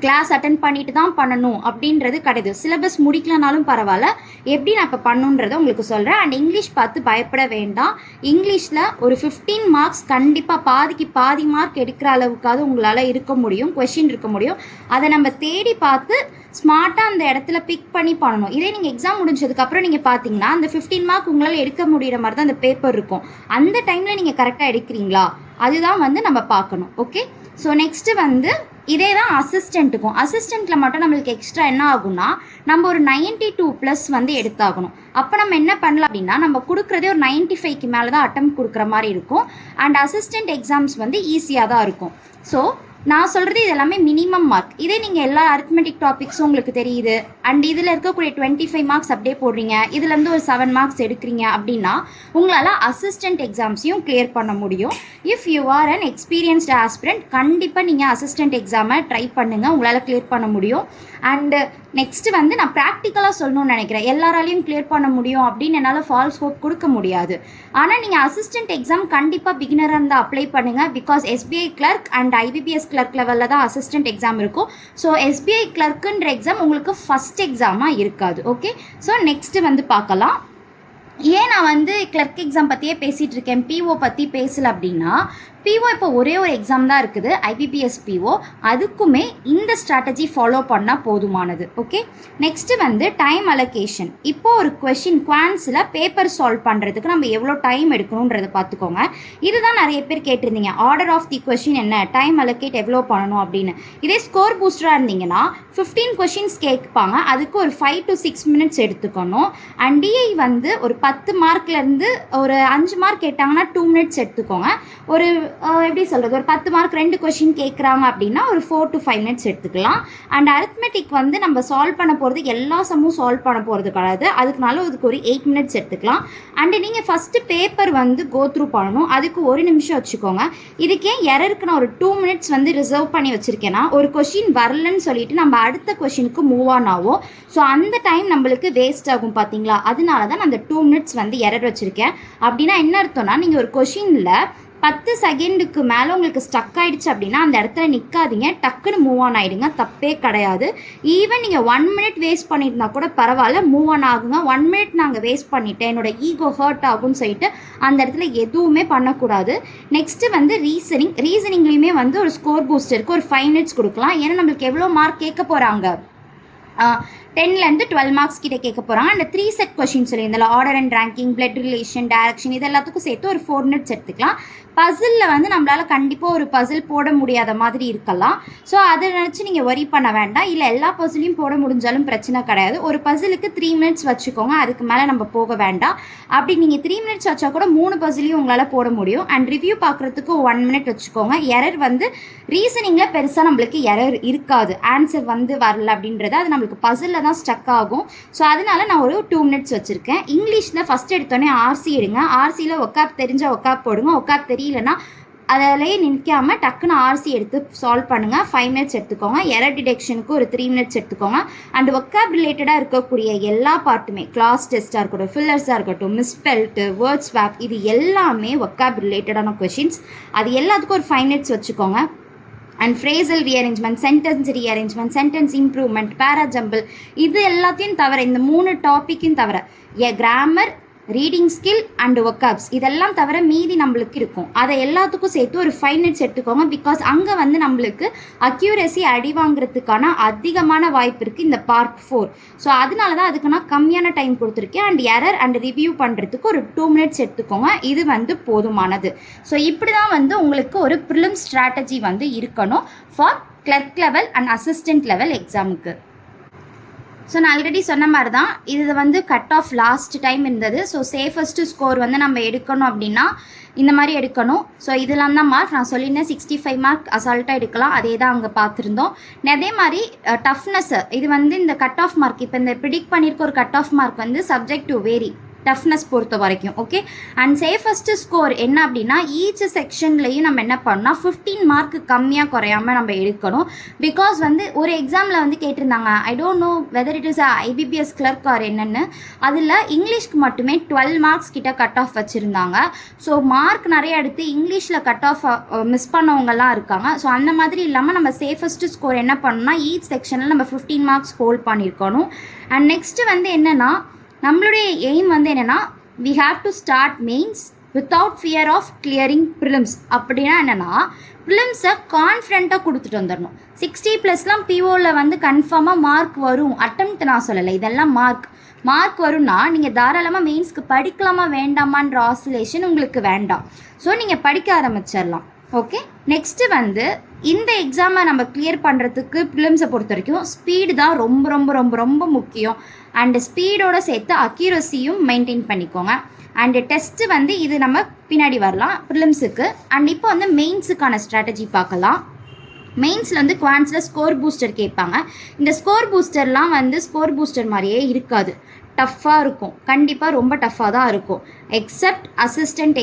கிளாஸ் அட்டன் பண்ணிட்டு தான் பண்ணணும் அப்படின்றது கிடையாது. சிலபஸ் முடிக்கலனாலும் பரவாயில்ல, எப்படி நான் இப்போ பண்ணுன்றதை உங்களுக்கு சொல்கிறேன். அண்ட் இங்கிலீஷ் பார்த்து பயப்பட வேண்டாம். இங்கிலீஷில் ஒரு 15 மார்க்ஸ் கண்டிப்பாக பாதிக்கு பாதி மார்க் எடுக்கிற அளவுக்காவது உங்களால் இருக்க முடியும், கொஷின் இருக்க முடியும். அதை நம்ம தேடி பார்த்து ஸ்மார்ட்டாக அந்த இடத்துல பிக் பண்ணி பண்ணணும். இதே நீங்கள் எக்ஸாம் முடிஞ்சதுக்கப்புறம் நீங்கள் பார்த்தீங்கன்னா அந்த 15 மார்க் உங்களால் எடுக்க முடிகிற மாதிரி தான் அந்த பேப்பர் இருக்கும். அந்த டைமில் நீங்கள் கரெக்டாக எடுக்கிறீங்களா அதுதான் வந்து நம்ம பார்க்கணும். ஓகே, ஸோ நெக்ஸ்ட்டு வந்து இதே தான் அசிஸ்டண்ட்டுக்கும். அசிஸ்டண்ட்டில் மட்டும் நம்மளுக்கு எக்ஸ்ட்ரா என்ன ஆகும்னா நம்ம ஒரு 92+ வந்து எடுத்தாகணும். அப்போ நம்ம என்ன பண்ணலாம் அப்படின்னா நம்ம கொடுக்குறதே ஒரு 95க்கு மேலே தான் அட்டெம்ப்ட் கொடுக்குற மாதிரி இருக்கும். அண்ட் அசிஸ்டண்ட் எக்ஸாம்ஸ் வந்து ஈஸியாக தான் இருக்கும். ஸோ நான் சொல்கிறது இது எல்லாமே மினிமம் மார்க். இதே நீங்கள் எல்லா அரித்மெட்டிக் டாபிக்ஸும் உங்களுக்கு தெரியுது அண்ட் இதில் இருக்கக்கூடிய 25 மார்க்ஸ் அப்படியே போடுறீங்க, இதுலேருந்து ஒரு 7 மார்க்ஸ் எடுக்கிறீங்க அப்படின்னா உங்களால் அசிஸ்டண்ட் எக்ஸாம்ஸையும் கிளியர் பண்ண முடியும். If you are an experienced aspirant கண்டிப்பாக நீங்கள் அசிஸ்டண்ட் எக்ஸாமை ட்ரை பண்ணுங்கள், உங்களால் கிளியர் பண்ண முடியும். அண்டு நெக்ஸ்ட்டு வந்து நான் ப்ராக்டிக்கலாக சொல்லணும்னு நினைக்கிறேன். எல்லாராலையும் கிளியர் பண்ண முடியும் அப்படின்னு என்னால் ஃபால்ஸ் ஹோப் கொடுக்க முடியாது. ஆனால் நீங்கள் அசிஸ்டண்ட் எக்ஸாம் கண்டிப்பாக பிகினராக இருந்தால் அப்ளை பண்ணுங்கள். Because SBI clerk and IBPS clerk லெவலில் தான் அசிஸ்டண்ட் எக்ஸாம் இருக்கும். ஸோ எஸ்பிஐ கிளர்க்குன்ற எக்ஸாம் உங்களுக்கு ஃபஸ்ட் எக்ஸாமாக இருக்காது. ஓகே, ஸோ நெக்ஸ்ட்டு வந்து பார்க்கலாம். ஏன் நான் வந்து கிளர்க் எக்ஸாம் பற்றியே பேசிகிட்டு இருக்கேன், பிஓ பற்றி பேசலை அப்படின்னா, பிஓ இப்போ ஒரே ஒரு எக்ஸாம் தான் இருக்குது, ஐபிபிஎஸ் பிஓ. அதுக்குமே இந்த ஸ்ட்ராட்டஜி ஃபாலோ பண்ணால் போதுமானது. ஓகே, நெக்ஸ்ட்டு வந்து டைம் அலோகேஷன். இப்போது ஒரு கொஷின் குவான்ஸில் பேப்பர் சால்வ் பண்ணுறதுக்கு நம்ம எவ்வளோ டைம் எடுக்கணுன்றதை பார்த்துக்கோங்க. இதுதான் நிறைய பேர் கேட்டிருந்தீங்க, ஆர்டர் ஆஃப் தி கொஷின் என்ன, டைம் அலோகேட் எவ்வளோ பண்ணணும் அப்படின்னு. இதே ஸ்கோர் பூஸ்டராக இருந்தீங்கன்னா 15 கொஷின்ஸ் கேட்பாங்க, அதுக்கு ஒரு 5 to 6 minutes எடுத்துக்கணும். அண்ட் டிஐ வந்து ஒரு 10 மார்க்லேருந்து ஒரு 5 மார்க் கேட்டாங்கன்னா 2 minutes எடுத்துக்கோங்க. ஒரு எப்படி சொல்கிறது, ஒரு 10 மார்க் 2 கொஷின் கேட்குறாங்க அப்படின்னா ஒரு 4 to 5 minutes எடுத்துக்கலாம். அண்ட் அரித்மெட்டிக் வந்து நம்ம சால்வ் பண்ண போகிறது எல்லா சம்மும் சால்வ் பண்ண போகிறது கிடையாது, அதுக்குனால அதுக்கு ஒரு 8 minutes எடுத்துக்கலாம். அண்டு நீங்கள் ஃபஸ்ட்டு பேப்பர் வந்து கோ த்ரூ பண்ணணும், அதுக்கு 1 நிமிஷம் வச்சுக்கோங்க. இதுக்கே எரருக்கு நான் ஒரு 2 minutes வந்து ரிசர்வ் பண்ணி வச்சுருக்கேன்னா ஒரு கொஷின் வரலன்னு சொல்லிட்டு நம்ம அடுத்த கொஷினுக்கு மூவ் ஆன் ஆகும். ஸோ அந்த டைம் நம்மளுக்கு வேஸ்ட் ஆகும் பார்த்தீங்களா, அதனால தான் நான் அந்த 2 minutes வந்து எரர் வச்சுருக்கேன். அப்படின்னா என்ன அர்த்தம்னா நீங்கள் ஒரு கொஷினில் 10 செகண்டுக்கு மேலே உங்களுக்கு ஸ்டக் ஆகிடுச்சு அப்படின்னா அந்த இடத்துல நிற்காதீங்க, டக்குன்னு மூவ் ஆன் ஆகிடுங்க, தப்பே கிடையாது. ஈவன் நீங்கள் 1 minute வேஸ்ட் பண்ணியிருந்தா கூட பரவாயில்ல, மூவ் ஆன் ஆகுங்க. 1 minute நாங்கள் வேஸ்ட் பண்ணிவிட்டேன், என்னோட ஈகோ ஹர்ட் ஆகும்னு சொல்லிட்டு அந்த இடத்துல எதுவுமே பண்ணக்கூடாது. நெக்ஸ்ட்டு வந்து ரீசனிங்லேயுமே வந்து ஒரு ஸ்கோர் பூஸ்டருக்கு ஒரு 5 minutes கொடுக்கலாம். ஏன்னா நம்மளுக்கு எவ்வளோ மார்க் கேட்க போகிறாங்க, 10லேருந்து 12 மார்க்ஸ் கிட்டே கேட்க போகிறாங்க. அந்த 3 செட் கொஷின் சொல்லியிருந்தால order and ranking, blood relation, direction, இது எல்லாத்துக்கும் சேர்த்து ஒரு 4 minutes எடுத்துக்கலாம். பசிலில் வந்து நம்மளால் கண்டிப்பாக ஒரு பசில் போட முடியாத மாதிரி இருக்கலாம். ஸோ அதை நினச்சி நீங்கள் ஒரி பண்ண வேண்டாம். இல்லை எல்லா பசிலையும் போட முடிஞ்சாலும் பிரச்சனை கிடையாது. ஒரு பசிலுக்கு 3 minutes வச்சுக்கோங்க, அதுக்கு மேலே நம்ம போக வேண்டாம். அப்படி நீங்கள் 3 minutes வச்சா கூட 3 பசிலையும் உங்களால் போட முடியும். அண்ட் ரிவ்யூ பார்க்குறதுக்கு 1 minute வச்சுக்கோங்க. எரர் வந்து ரீசனிங்கில் பெருசாக நம்மளுக்கு எரர் இருக்காது, ஆன்சர் வந்து வரல அப்படின்றது அது நம்மளுக்கு பசிலில் தான் ஸ்டக் ஆகும். ஸோ அதனால நான் ஒரு 2 minutes வச்சுருக்கேன். இங்கிலீஷில் ஃபஸ்ட் எடுத்தோடனே ஆர்சி எடுங்க. ஆர்சியில் ஒக்காப் தெரிஞ்ச ஒக்காப் போடுங்க, ஒக்காப் தெரியலனா அதிலேயே நிற்காமல் டக்குன்னு ஆர்சி எடுத்து சால்வ் பண்ணுங்கள். 5 minutes எடுத்துக்கோங்க. எரர் டிடெக்ஷனுக்கு ஒரு 3 minutes எடுத்துக்கோங்க. அண்ட் ஒக்காப் ரிலேட்டடாக இருக்கக்கூடிய எல்லா பார்ட்டுமே, கிளாஸ் டெஸ்ட்டாக இருக்கட்டும், ஃபில்லர்ஸாக இருக்கட்டும், மிஸ்பெல்ட்டு, வேர்ட் ஸ்வாப், இது எல்லாமே ஒக்காப் ரிலேட்டடான கொஷின்ஸ். அது எல்லாத்துக்கும் ஒரு 5 minutes வச்சுக்கோங்க. And phrasal rearrangement, sentence rearrangement, sentence improvement, parajumble, இது எல்லாத்தையும் தவிர இந்த 3 டாப்பிக்கும் தவிர grammar, reading skill and vocabs இதெல்லாம் தவிர மீதி நம்மளுக்கு இருக்கும். அதை எல்லாத்துக்கும் சேர்த்து ஒரு 5 minutes எடுத்துக்கோங்க. பிகாஸ் அங்கே வந்து நம்மளுக்கு அக்யூரசி அடி வாங்குறதுக்கான அதிகமான வாய்ப்பு இருக்குது இந்த பார்ட் 4. ஸோ அதனால தான் அதுக்கு நான் கம்மியான டைம் கொடுத்துருக்கேன். அண்ட் எரர் அண்ட் ரிவ்யூ பண்ணுறதுக்கு ஒரு 2 minutes எடுத்துக்கோங்க. இது வந்து போதுமானது. ஸோ இப்படி தான் வந்து உங்களுக்கு ஒரு ப்ரிலிம் ஸ்ட்ராட்டஜி வந்து இருக்கணும் for clerk level and assistant level எக்ஸாமுக்கு. ஸோ நான் ஆல்ரெடி சொன்ன மாதிரி தான் இது வந்து கட் ஆஃப் லாஸ்ட் டைம் இருந்தது. ஸோ சேஃபஸ்ட்டு ஸ்கோர் வந்து நம்ம எடுக்கணும் அப்படின்னா இந்த மாதிரி எடுக்கணும். ஸோ இதெல்லாம் தான் மார்க் நான் சொல்லியிருந்தேன். 65 மார்க் அசால்ட்டாக எடுக்கலாம், அதே தான் அங்கே பார்த்துருந்தோம். அதே மாதிரி டஃப்னஸ், இது வந்து இந்த கட் ஆஃப் மார்க், இப்போ இந்த ப்ரிடிக்ட் பண்ணியிருக்க ஒரு கட் ஆஃப் மார்க் வந்து சப்ஜெக்ட் டு வேரி. டஃப்னஸ் பொறுத்த வரைக்கும். ஓகே, அண்ட் சேஃபஸ்ட் ஸ்கோர் என்ன அப்படின்னா ஈச் செக்ஷன்லையும் நம்ம என்ன பண்ணால் 15 மார்க்கு கம்மியாக குறையாமல் நம்ம எடுக்கணும். பிகாஸ் வந்து ஒரு எக்ஸாமில் வந்து கேட்டிருந்தாங்க, I don't know whether it is IBPS clerk or என்னென்னு, அதில் இங்கிலீஷ்க்கு மட்டுமே 12 மார்க்ஸ் கிட்ட கட் ஆஃப் வச்சுருந்தாங்க. ஸோ மார்க் நிறைய எடுத்து இங்கிலீஷில் கட் ஆஃப் மிஸ் பண்ணவங்கலாம் இருக்காங்க. ஸோ அந்த மாதிரி இல்லாமல் நம்ம சேஃபஸ்ட் ஸ்கோர் என்ன பண்ணணும்னா ஈச் செக்ஷனில் நம்ம 15 மார்க்ஸ் ஹோல்ட் பண்ணியிருக்கணும். அண்ட் நெக்ஸ்ட்டு வந்து என்னென்னா நம்மளுடைய எய்ம் வந்து என்னென்னா we have to start mains without fear of clearing prelims. அப்படின்னா என்னென்னா ப்ரிலிம்ஸை கான்ஃபிடென்ட்டாக கொடுத்துட்டு வந்துடணும். 60+லாம் பிஓவில் வந்து கன்ஃபார்மாக மார்க் வரும். அட்டெம்ப்ட் நான் சொல்லலை, இதெல்லாம் மார்க் வரும்னா நீங்கள் தாராளமாக மெயின்ஸ்க்கு படிக்கலாமா வேண்டாமான்ற ஆசிலேஷன் உங்களுக்கு வேண்டாம். ஸோ நீங்கள் படிக்க ஆரம்பிச்சிடலாம். ஓகே, நெக்ஸ்ட்டு வந்து இந்த எக்ஸாமை நம்ம கிளியர் பண்ணுறதுக்கு ப்ரிலிம்ஸை பொறுத்த வரைக்கும் ஸ்பீடு தான் ரொம்ப ரொம்ப ரொம்ப ரொம்ப முக்கியம். அண்டு ஸ்பீடோடு சேர்த்து அக்யூரஸியும் மெயின்டைன் பண்ணிக்கோங்க. அண்டு டெஸ்ட்டு வந்து இது நம்ம பின்னாடி வரலாம் ப்ரிலிம்ஸுக்கு. அண்ட் இப்போ வந்து மெயின்ஸுக்கான ஸ்ட்ராட்டஜி பார்க்கலாம். மெயின்ஸில் வந்து குவான்ஸில் ஸ்கோர் பூஸ்டர் கேட்பாங்க. இந்த ஸ்கோர் பூஸ்டர்லாம் வந்து ஸ்கோர் பூஸ்டர் மாதிரியே இருக்காது, டஃப்பாக இருக்கும். கண்டிப்பாக ரொம்ப டஃப்பாக தான் இருக்கும். எக்ஸப்ட் அசிஸ்டண்ட்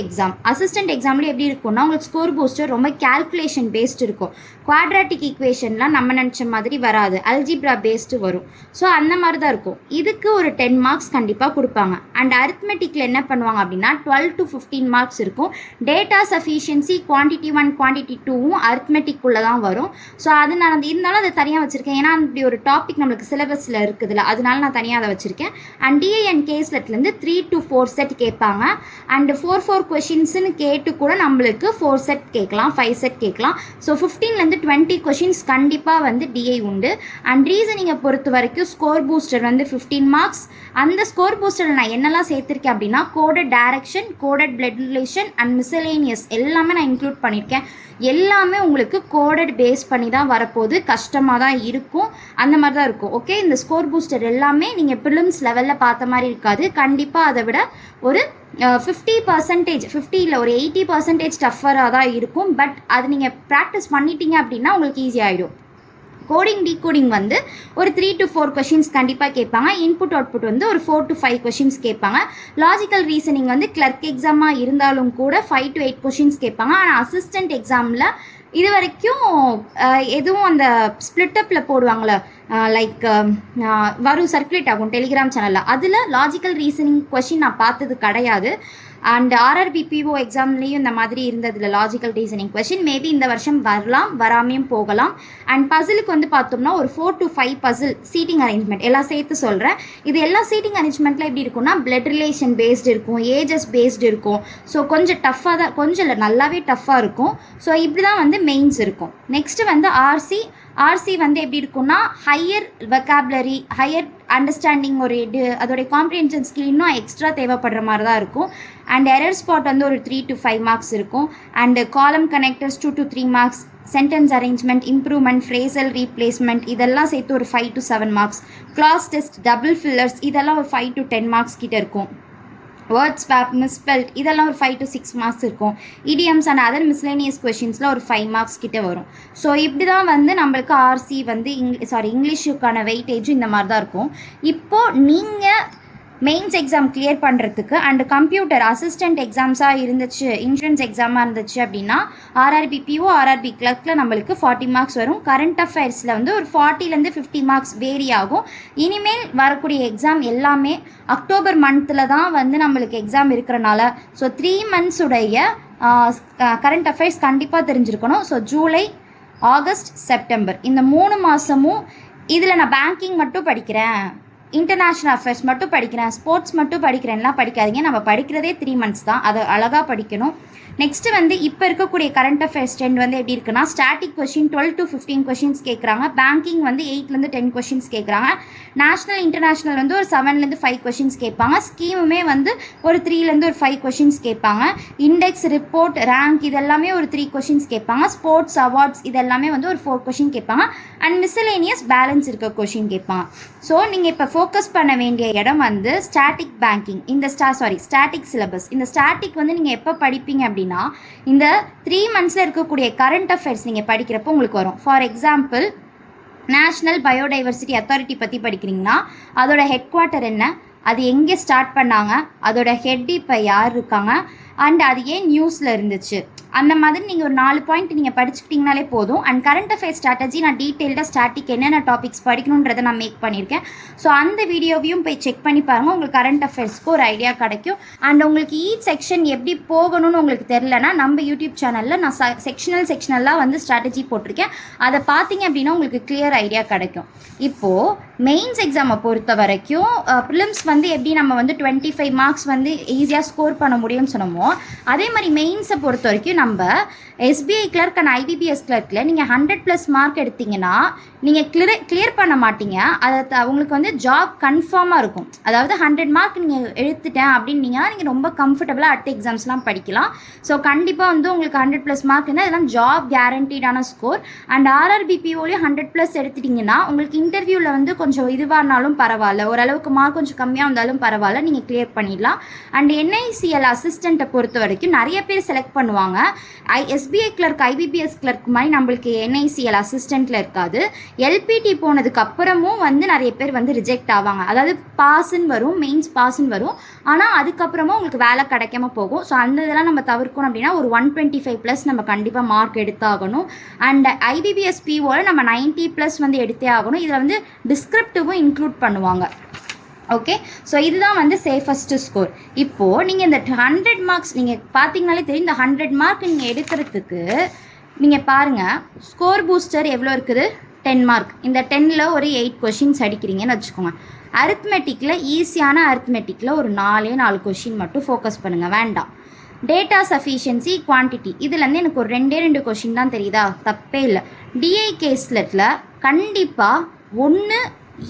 எக்ஸாம்லேயும் எப்படி இருக்கும்னா உங்களுக்கு ஸ்கோர் பூஸ்டர் ரொம்ப கேல்குலேஷன் பேஸ்டு இருக்கும். குவாட்ராட்டிக் ஈக்குவேஷன்லாம் நம்ம நினச்ச மாதிரி வராது, அல்ஜிப்ரா பேஸ்டு வரும். ஸோ அந்த மாதிரி தான் இருக்கும். இதுக்கு ஒரு 10 மார்க்ஸ் கண்டிப்பாக கொடுப்பாங்க. அண்ட் அரித்மெட்டிக்கில் என்ன பண்ணுவாங்க அப்படின்னா 12 to 15 மார்க்ஸ் இருக்கும். டேட்டா சஃபிஷியன்சி குவான்டிட்டி 1 குவான்டிட்டி 2வும் அரித்மெட்டிக்குள்ளே தான் வரும். ஸோ அது நான் இருந்தாலும் அதை தனியாக வச்சுருக்கேன். ஏன்னா அப்படி ஒரு டாபிக் நம்மளுக்கு சிலபஸில் இருக்குதுல்ல, அதனால நான் தனியாக அதை வச்சுருக்கேன். அண்ட் டிஐ அண்ட் கேஸ்லெட்லேருந்து 3 to 4 செட் கேட்பாங்க. அண்ட் 4 கொஷின்ஸ்னு கேட்டு கூட நம்மளுக்கு 4 செட் கேட்கலாம், 5 செட் கேட்கலாம். ஸோ 15லேருந்து 20 கொஷின்ஸ் கண்டிப்பாக வந்து டிஐ உண்டு. அண்ட் ரீசனிங்கை பொறுத்த வரைக்கும் ஸ்கோர் பூஸ்டர் வந்து 15 மார்க்ஸ். அந்த ஸ்கோர் பூஸ்டரில் நான் என்னெல்லாம் சேர்த்துருக்கேன் அப்படின்னா coded direction, coded blood relation and miscellaneous எல்லாமே நான் இன்க்ளூட் பண்ணியிருக்கேன். எல்லாமே உங்களுக்கு கோடட் பேஸ் பண்ணி தான் வரப்போகுது, கஷ்டமாக தான் இருக்கும், அந்த மாதிரி தான் இருக்கும். ஓகே, இந்த ஸ்கோர் பூஸ்டர் எல்லாமே நீங்கள் ப்ரிலிம்ஸ் லெவலில் பார்த்த மாதிரி இருக்காது. கண்டிப்பாக அதை விட ஒரு 50%, 50 இல்லை ஒரு 80% டஃபராக தான் இருக்கும். பட் அது நீங்கள் ப்ராக்டிஸ் பண்ணிட்டீங்க அப்படின்னா உங்களுக்கு ஈஸியாகிடும். கோடிங் டீகோடிங் வந்து ஒரு 3 to 4 கொஷின்ஸ் கண்டிப்பாக கேட்பாங்க. இன்புட் அவுட்புட் வந்து ஒரு 4 to 5 கொஷின்ஸ் கேட்பாங்க. லாஜிக்கல் ரீசனிங் வந்து கிளர்க் எக்ஸாமாக இருந்தாலும் கூட 5 to 8 கொஷின்ஸ் கேட்பாங்க. ஆனால் அசிஸ்டண்ட் எக்ஸாமில் இது வரைக்கும் எதுவும் அந்த ஸ்ப்ளிட்டப்பில் போடுவாங்களே, லைக் வரும் சர்க்குலேட் ஆகும் டெலிகிராம் சேனலில், அதில் லாஜிக்கல் ரீசனிங் கொஷின் நான் பார்த்தது கிடையாது. அண்ட் ஆர்ஆர்பி பிஓ எக்ஸாம்லேயும் இந்த மாதிரி இருந்ததில்ல லாஜிக்கல் ரீசனிங் கொஷின். மேபி இந்த வருஷம் வரலாம், வராமையும் போகலாம். அண்ட் பசிலுக்கு வந்து பார்த்தோம்னா ஒரு 4 to 5 பசில் சீட்டிங் அரேஞ்ச்மெண்ட் எல்லாம் சேர்த்து சொல்கிறேன். இது எல்லா சீட்டிங் அரேஞ்ச்மெண்ட்டில் எப்படி இருக்கும்னா பிளட் ரிலேஷன் பேஸ்டு இருக்கும், ஏஜஸ் பேஸ்டு இருக்கும். ஸோ கொஞ்சம் டஃப்பாக தான், கொஞ்சம் இல்லை நல்லாவே டஃப்பாக இருக்கும். ஸோ இப்படி தான் வந்து மெயின்ஸ் இருக்கும். நெக்ஸ்ட்டு வந்து ஆர்சி வந்து எப்படி இருக்கும்னா ஹையர் வெக்காபுலரி, ஹையர் அண்டர்ஸ்டாண்டிங், ஒரு அதோடைய காம்ப்ரிஹென்ஷன் ஸ்கில் இன்னும் எக்ஸ்ட்ரா தேவைப்படுற மாதிரி தான் இருக்கும். அண்ட் எரர் ஸ்பாட் வந்து ஒரு 3 to 5 மார்க்ஸ் இருக்கும். And column connectors 2 to 3 marks, sentence arrangement, improvement, phrasal replacement இதெல்லாம் சேர்த்து ஒரு 5 to 7 marks. Cloze test, double fillers இதெல்லாம் ஒரு 5 to 10 மார்க்ஸ் கிட்ட இருக்கும். வேர்ட் ஸ்வாப், மிஸ்பெல்ட் இதெல்லாம் ஒரு 5 to 6 மார்க்ஸ் இருக்கும். இடியம்ஸ் அண்ட் அதர் மிஸ்லேனியஸ் கொஷின்ஸில் ஒரு 5 மார்க்ஸ் கிட்ட வரும். ஸோ இப்படி தான் வந்து நம்மளுக்கு ஆர்சி வந்து இங்கிலீஷுக்கான வெயிட்டேஜும் இந்த மாதிரி தான் இருக்கும். இப்போது நீங்கள் மெயின்ஸ் எக்ஸாம் கிளியர் பண்ணுறதுக்கு அண்ட் கம்ப்யூட்டர் அசிஸ்டண்ட் எக்ஸாம்ஸாக இருந்துச்சு, இன்சூரன்ஸ் எக்ஸாமாக இருந்துச்சு அப்படின்னா ஆர்ஆர்பி பிஓ, ஆர்ஆர்பி கிளர்க்கில் நம்மளுக்கு 40 மார்க்ஸ் வரும். கரண்ட் அஃபேர்ஸில் வந்து ஒரு 40லேருந்து 50 மார்க்ஸ் வேரி ஆகும். இனிமேல் வரக்கூடிய எக்ஸாம் எல்லாமே அக்டோபர் மந்தில் தான் வந்து நம்மளுக்கு எக்ஸாம் இருக்கிறனால ஸோ 3 months உடைய கரண்ட் அஃபேர்ஸ் கண்டிப்பாக தெரிஞ்சிருக்கணும். ஸோ ஜூலை, ஆகஸ்ட், செப்டம்பர் இந்த 3 மாதமும் இதில் நான் பேங்கிங் மட்டும் படிக்கிறேன், இன்டர்நேஷ்னல் அஃபேர்ஸ் மட்டும் படிக்கிறேன், ஸ்போர்ட்ஸ் மட்டும் படிக்கிறேன்லாம் படிக்காதீங்க. நம்ம படிக்கிறதே 3 months தான், அதை அழகாக படிக்கணும். நெக்ஸ்ட்டு வந்து இப்போ இருக்கக்கூடிய கரண்ட் அஃபேர்ஸ் ட்ரெண்ட் வந்து எப்படி இருக்குன்னா ஸ்டாட்டிக் கொஷின் 12 to 15 கொஷின்ஸ் கேட்குறாங்க. பேங்கிங் வந்து 8லேருந்து 10 கொஷின்ஸ் கேட்குறாங்க. நேஷ்னல் இன்டர்நேஷ்னல் வந்து ஒரு 7லேருந்து 5 கொஷின்ஸ் கேட்பாங்க. ஸ்கீமுமே வந்து ஒரு 3லேருந்து ஒரு 5 கொஷின்ஸ் கேட்பாங்க. இண்டெக்ஸ், ரிப்போர்ட், ரேங்க் இதெல்லாமே ஒரு 3 கொஷின்ஸ் கேட்பாங்க. ஸ்போர்ட்ஸ், அவார்ட்ஸ் இதெல்லாமே வந்து ஒரு 4 கொஷின் கேட்பாங்க. அண்ட் மிஸ்சலேனியஸ் பேலன்ஸ் இருக்க கொஷின் கேட்பாங்க. ஸோ நீங்கள் இப்போ ஃபோக்கஸ் பண்ண வேண்டிய இடம் வந்து ஸ்டாட்டிக் பேங்கிங், இந்த ஸ்டாட்டிக் சிலபஸ். இந்த ஸ்டாட்டிக் வந்து நீங்கள் எப்போ படிப்பீங்க அப்படின்னா இந்த 3 monthsல இருக்கக்கூடிய கரண்ட் அஃபேர்ஸ் நீங்கள் படிக்கிறப்போ உங்களுக்கு வரும். For example national biodiversity authority பற்றி படிக்கிறீங்கன்னா அதோட ஹெட் குவார்ட்டர் என்ன, அது எங்கே ஸ்டார்ட் பண்ணாங்க, அதோட ஹெட் இப்போ யார் இருக்காங்க, அண்ட் அது ஏன் நியூஸில் இருந்துச்சு, அந்த மாதிரி நீங்கள் ஒரு 4 பாயிண்ட் நீங்கள் படிச்சுக்கிட்டிங்கனாலே போதும். அண்ட் கரண்ட் அஃபேர்ஸ் ஸ்ட்ராட்டஜி நான் டீட்டெயில்டாக ஸ்டாட்டிக் என்னென்ன டாபிக்ஸ் படிக்கணுன்றதை நான் மேக் பண்ணியிருக்கேன். ஸோ அந்த வீடியோவையும் போய் செக் பண்ணி பாருங்கள், உங்களுக்கு கரண்ட் அஃபேர்ஸ்க்கு ஒரு ஐடியா கிடைக்கும். அண்ட் உங்களுக்கு ஈச் செக்ஷன் எப்படி போகணும்னு உங்களுக்கு தெரிலனா நம்ம யூடியூப் சேனலில் நான் செக்ஷனலாக வந்து ஸ்ட்ராட்டஜி போட்டிருக்கேன். அதை பார்த்தீங்க அப்படின்னா உங்களுக்கு கிளியர் ஐடியா கிடைக்கும். இப்போது மெயின்ஸ் எக்ஸாமை பொறுத்த வரைக்கும் ப்ரிலிம்ஸ் வந்து எப்படி நம்ம வந்து 25 மார்க்ஸ் வந்து ஈஸியாக ஸ்கோர் பண்ண முடியும்னு சொன்னோமோ, அதே மாதிரி மெயின்ஸை பொறுத்த வரைக்கும் நம்ம எஸ்பிஐ கிளர்க் அண்ட் ஐபிபிஎஸ் கிளர்க்கில் நீங்கள் 100+ மார்க் எடுத்திங்கன்னா நீங்கள் கிளியர் பண்ண மாட்டீங்க. அதை உங்களுக்கு வந்து ஜாப் கன்ஃபார்மாக இருக்கும். அதாவது 100 மார்க் நீங்கள் எடுத்துட்டேன் அப்படின்னீங்கன்னா நீங்கள் ரொம்ப கம்ஃபர்டபுளாக அடுத்த எக்ஸாம்ஸ்லாம் படிக்கலாம். ஸோ கண்டிப்பாக வந்து உங்களுக்கு 100+ மார்க் இருந்தால் இதெல்லாம் ஜாப் கேரண்டீடான ஸ்கோர். அண்ட் ஆர்ஆர்பிபிஓலையும் 100+ எடுத்துட்டிங்கன்னா உங்களுக்கு இன்டர்வியூவில் வந்து கொஞ்சம் இதுவானாலும் பரவாயில்ல, ஓரளவுக்கு மார்க் கொஞ்சம் கம்மியாக இருந்தாலும் பரவாயில்ல, நீங்கள் கிளியர் பண்ணிடலாம். அண்ட் என்ஐசிஎல் அசிஸ்டண்ட்டை பொறுத்த வரைக்கும் நிறைய பேர் செலக்ட் பண்ணுவாங்க. எஸ்பிஐ கிளர்க் ஐபிபிஎஸ் கிளர்க் மாதிரி நம்மளுக்கு என்ஐசிஎல் அசிஸ்டண்ட்டில் இருக்காது. எல்பிடி போனதுக்கு அப்புறமும் வந்து நிறைய பேர் வந்து ரிஜெக்ட் ஆவாங்க. அதாவது பாஸ்ன்னு வரும், மெயின்ஸ் பாஸ்ன்னு வரும், ஆனால் அதுக்கப்புறமா உங்களுக்கு வேலை கிடைக்காம போகும். ஸோ அந்த இதெல்லாம் நம்ம தவிர்க்கணும் அப்படின்னா ஒரு 125+ நம்ம கண்டிப்பாக மார்க் எடுத்தாகணும். அண்ட் ஐபிபிஎஸ் பிஓவில் நம்ம 90+ வந்து எடுத்தே ஆகணும். இதில் வந்து டிஸ்கிரிப்டிவும் இன்க்ளூட் பண்ணுவாங்க. ஓகே, ஸோ இதுதான் வந்து சேஃபஸ்ட்டு ஸ்கோர். இப்போது நீங்கள் இந்த 100 மார்க்ஸ் நீங்கள் பார்த்தீங்கனாலே தெரியும். இந்த 100 மார்க் நீங்கள் எடுக்கிறதுக்கு நீங்கள் பாருங்கள், ஸ்கோர் பூஸ்டர் எவ்வளோ இருக்குது, 10 மார்க். இந்த 10ல் ஒரு 8 கொஷின்ஸ் அடிக்கிறீங்கன்னு வச்சுக்கோங்க. அரித்மெட்டிக்கில் ஈஸியான அரித்மெட்டிக்கில் ஒரு 4 கொஷின் மட்டும் ஃபோக்கஸ் பண்ணுங்கள், வேண்டாம். டேட்டா சஃபிஷியன்சி, குவான்டிட்டி, இதுலேருந்து எனக்கு ஒரு 2 கொஷின் தான் தெரியுதா, தப்பே இல்லை. டிஐகேஸ்லெட்டில் கண்டிப்பாக ஒன்று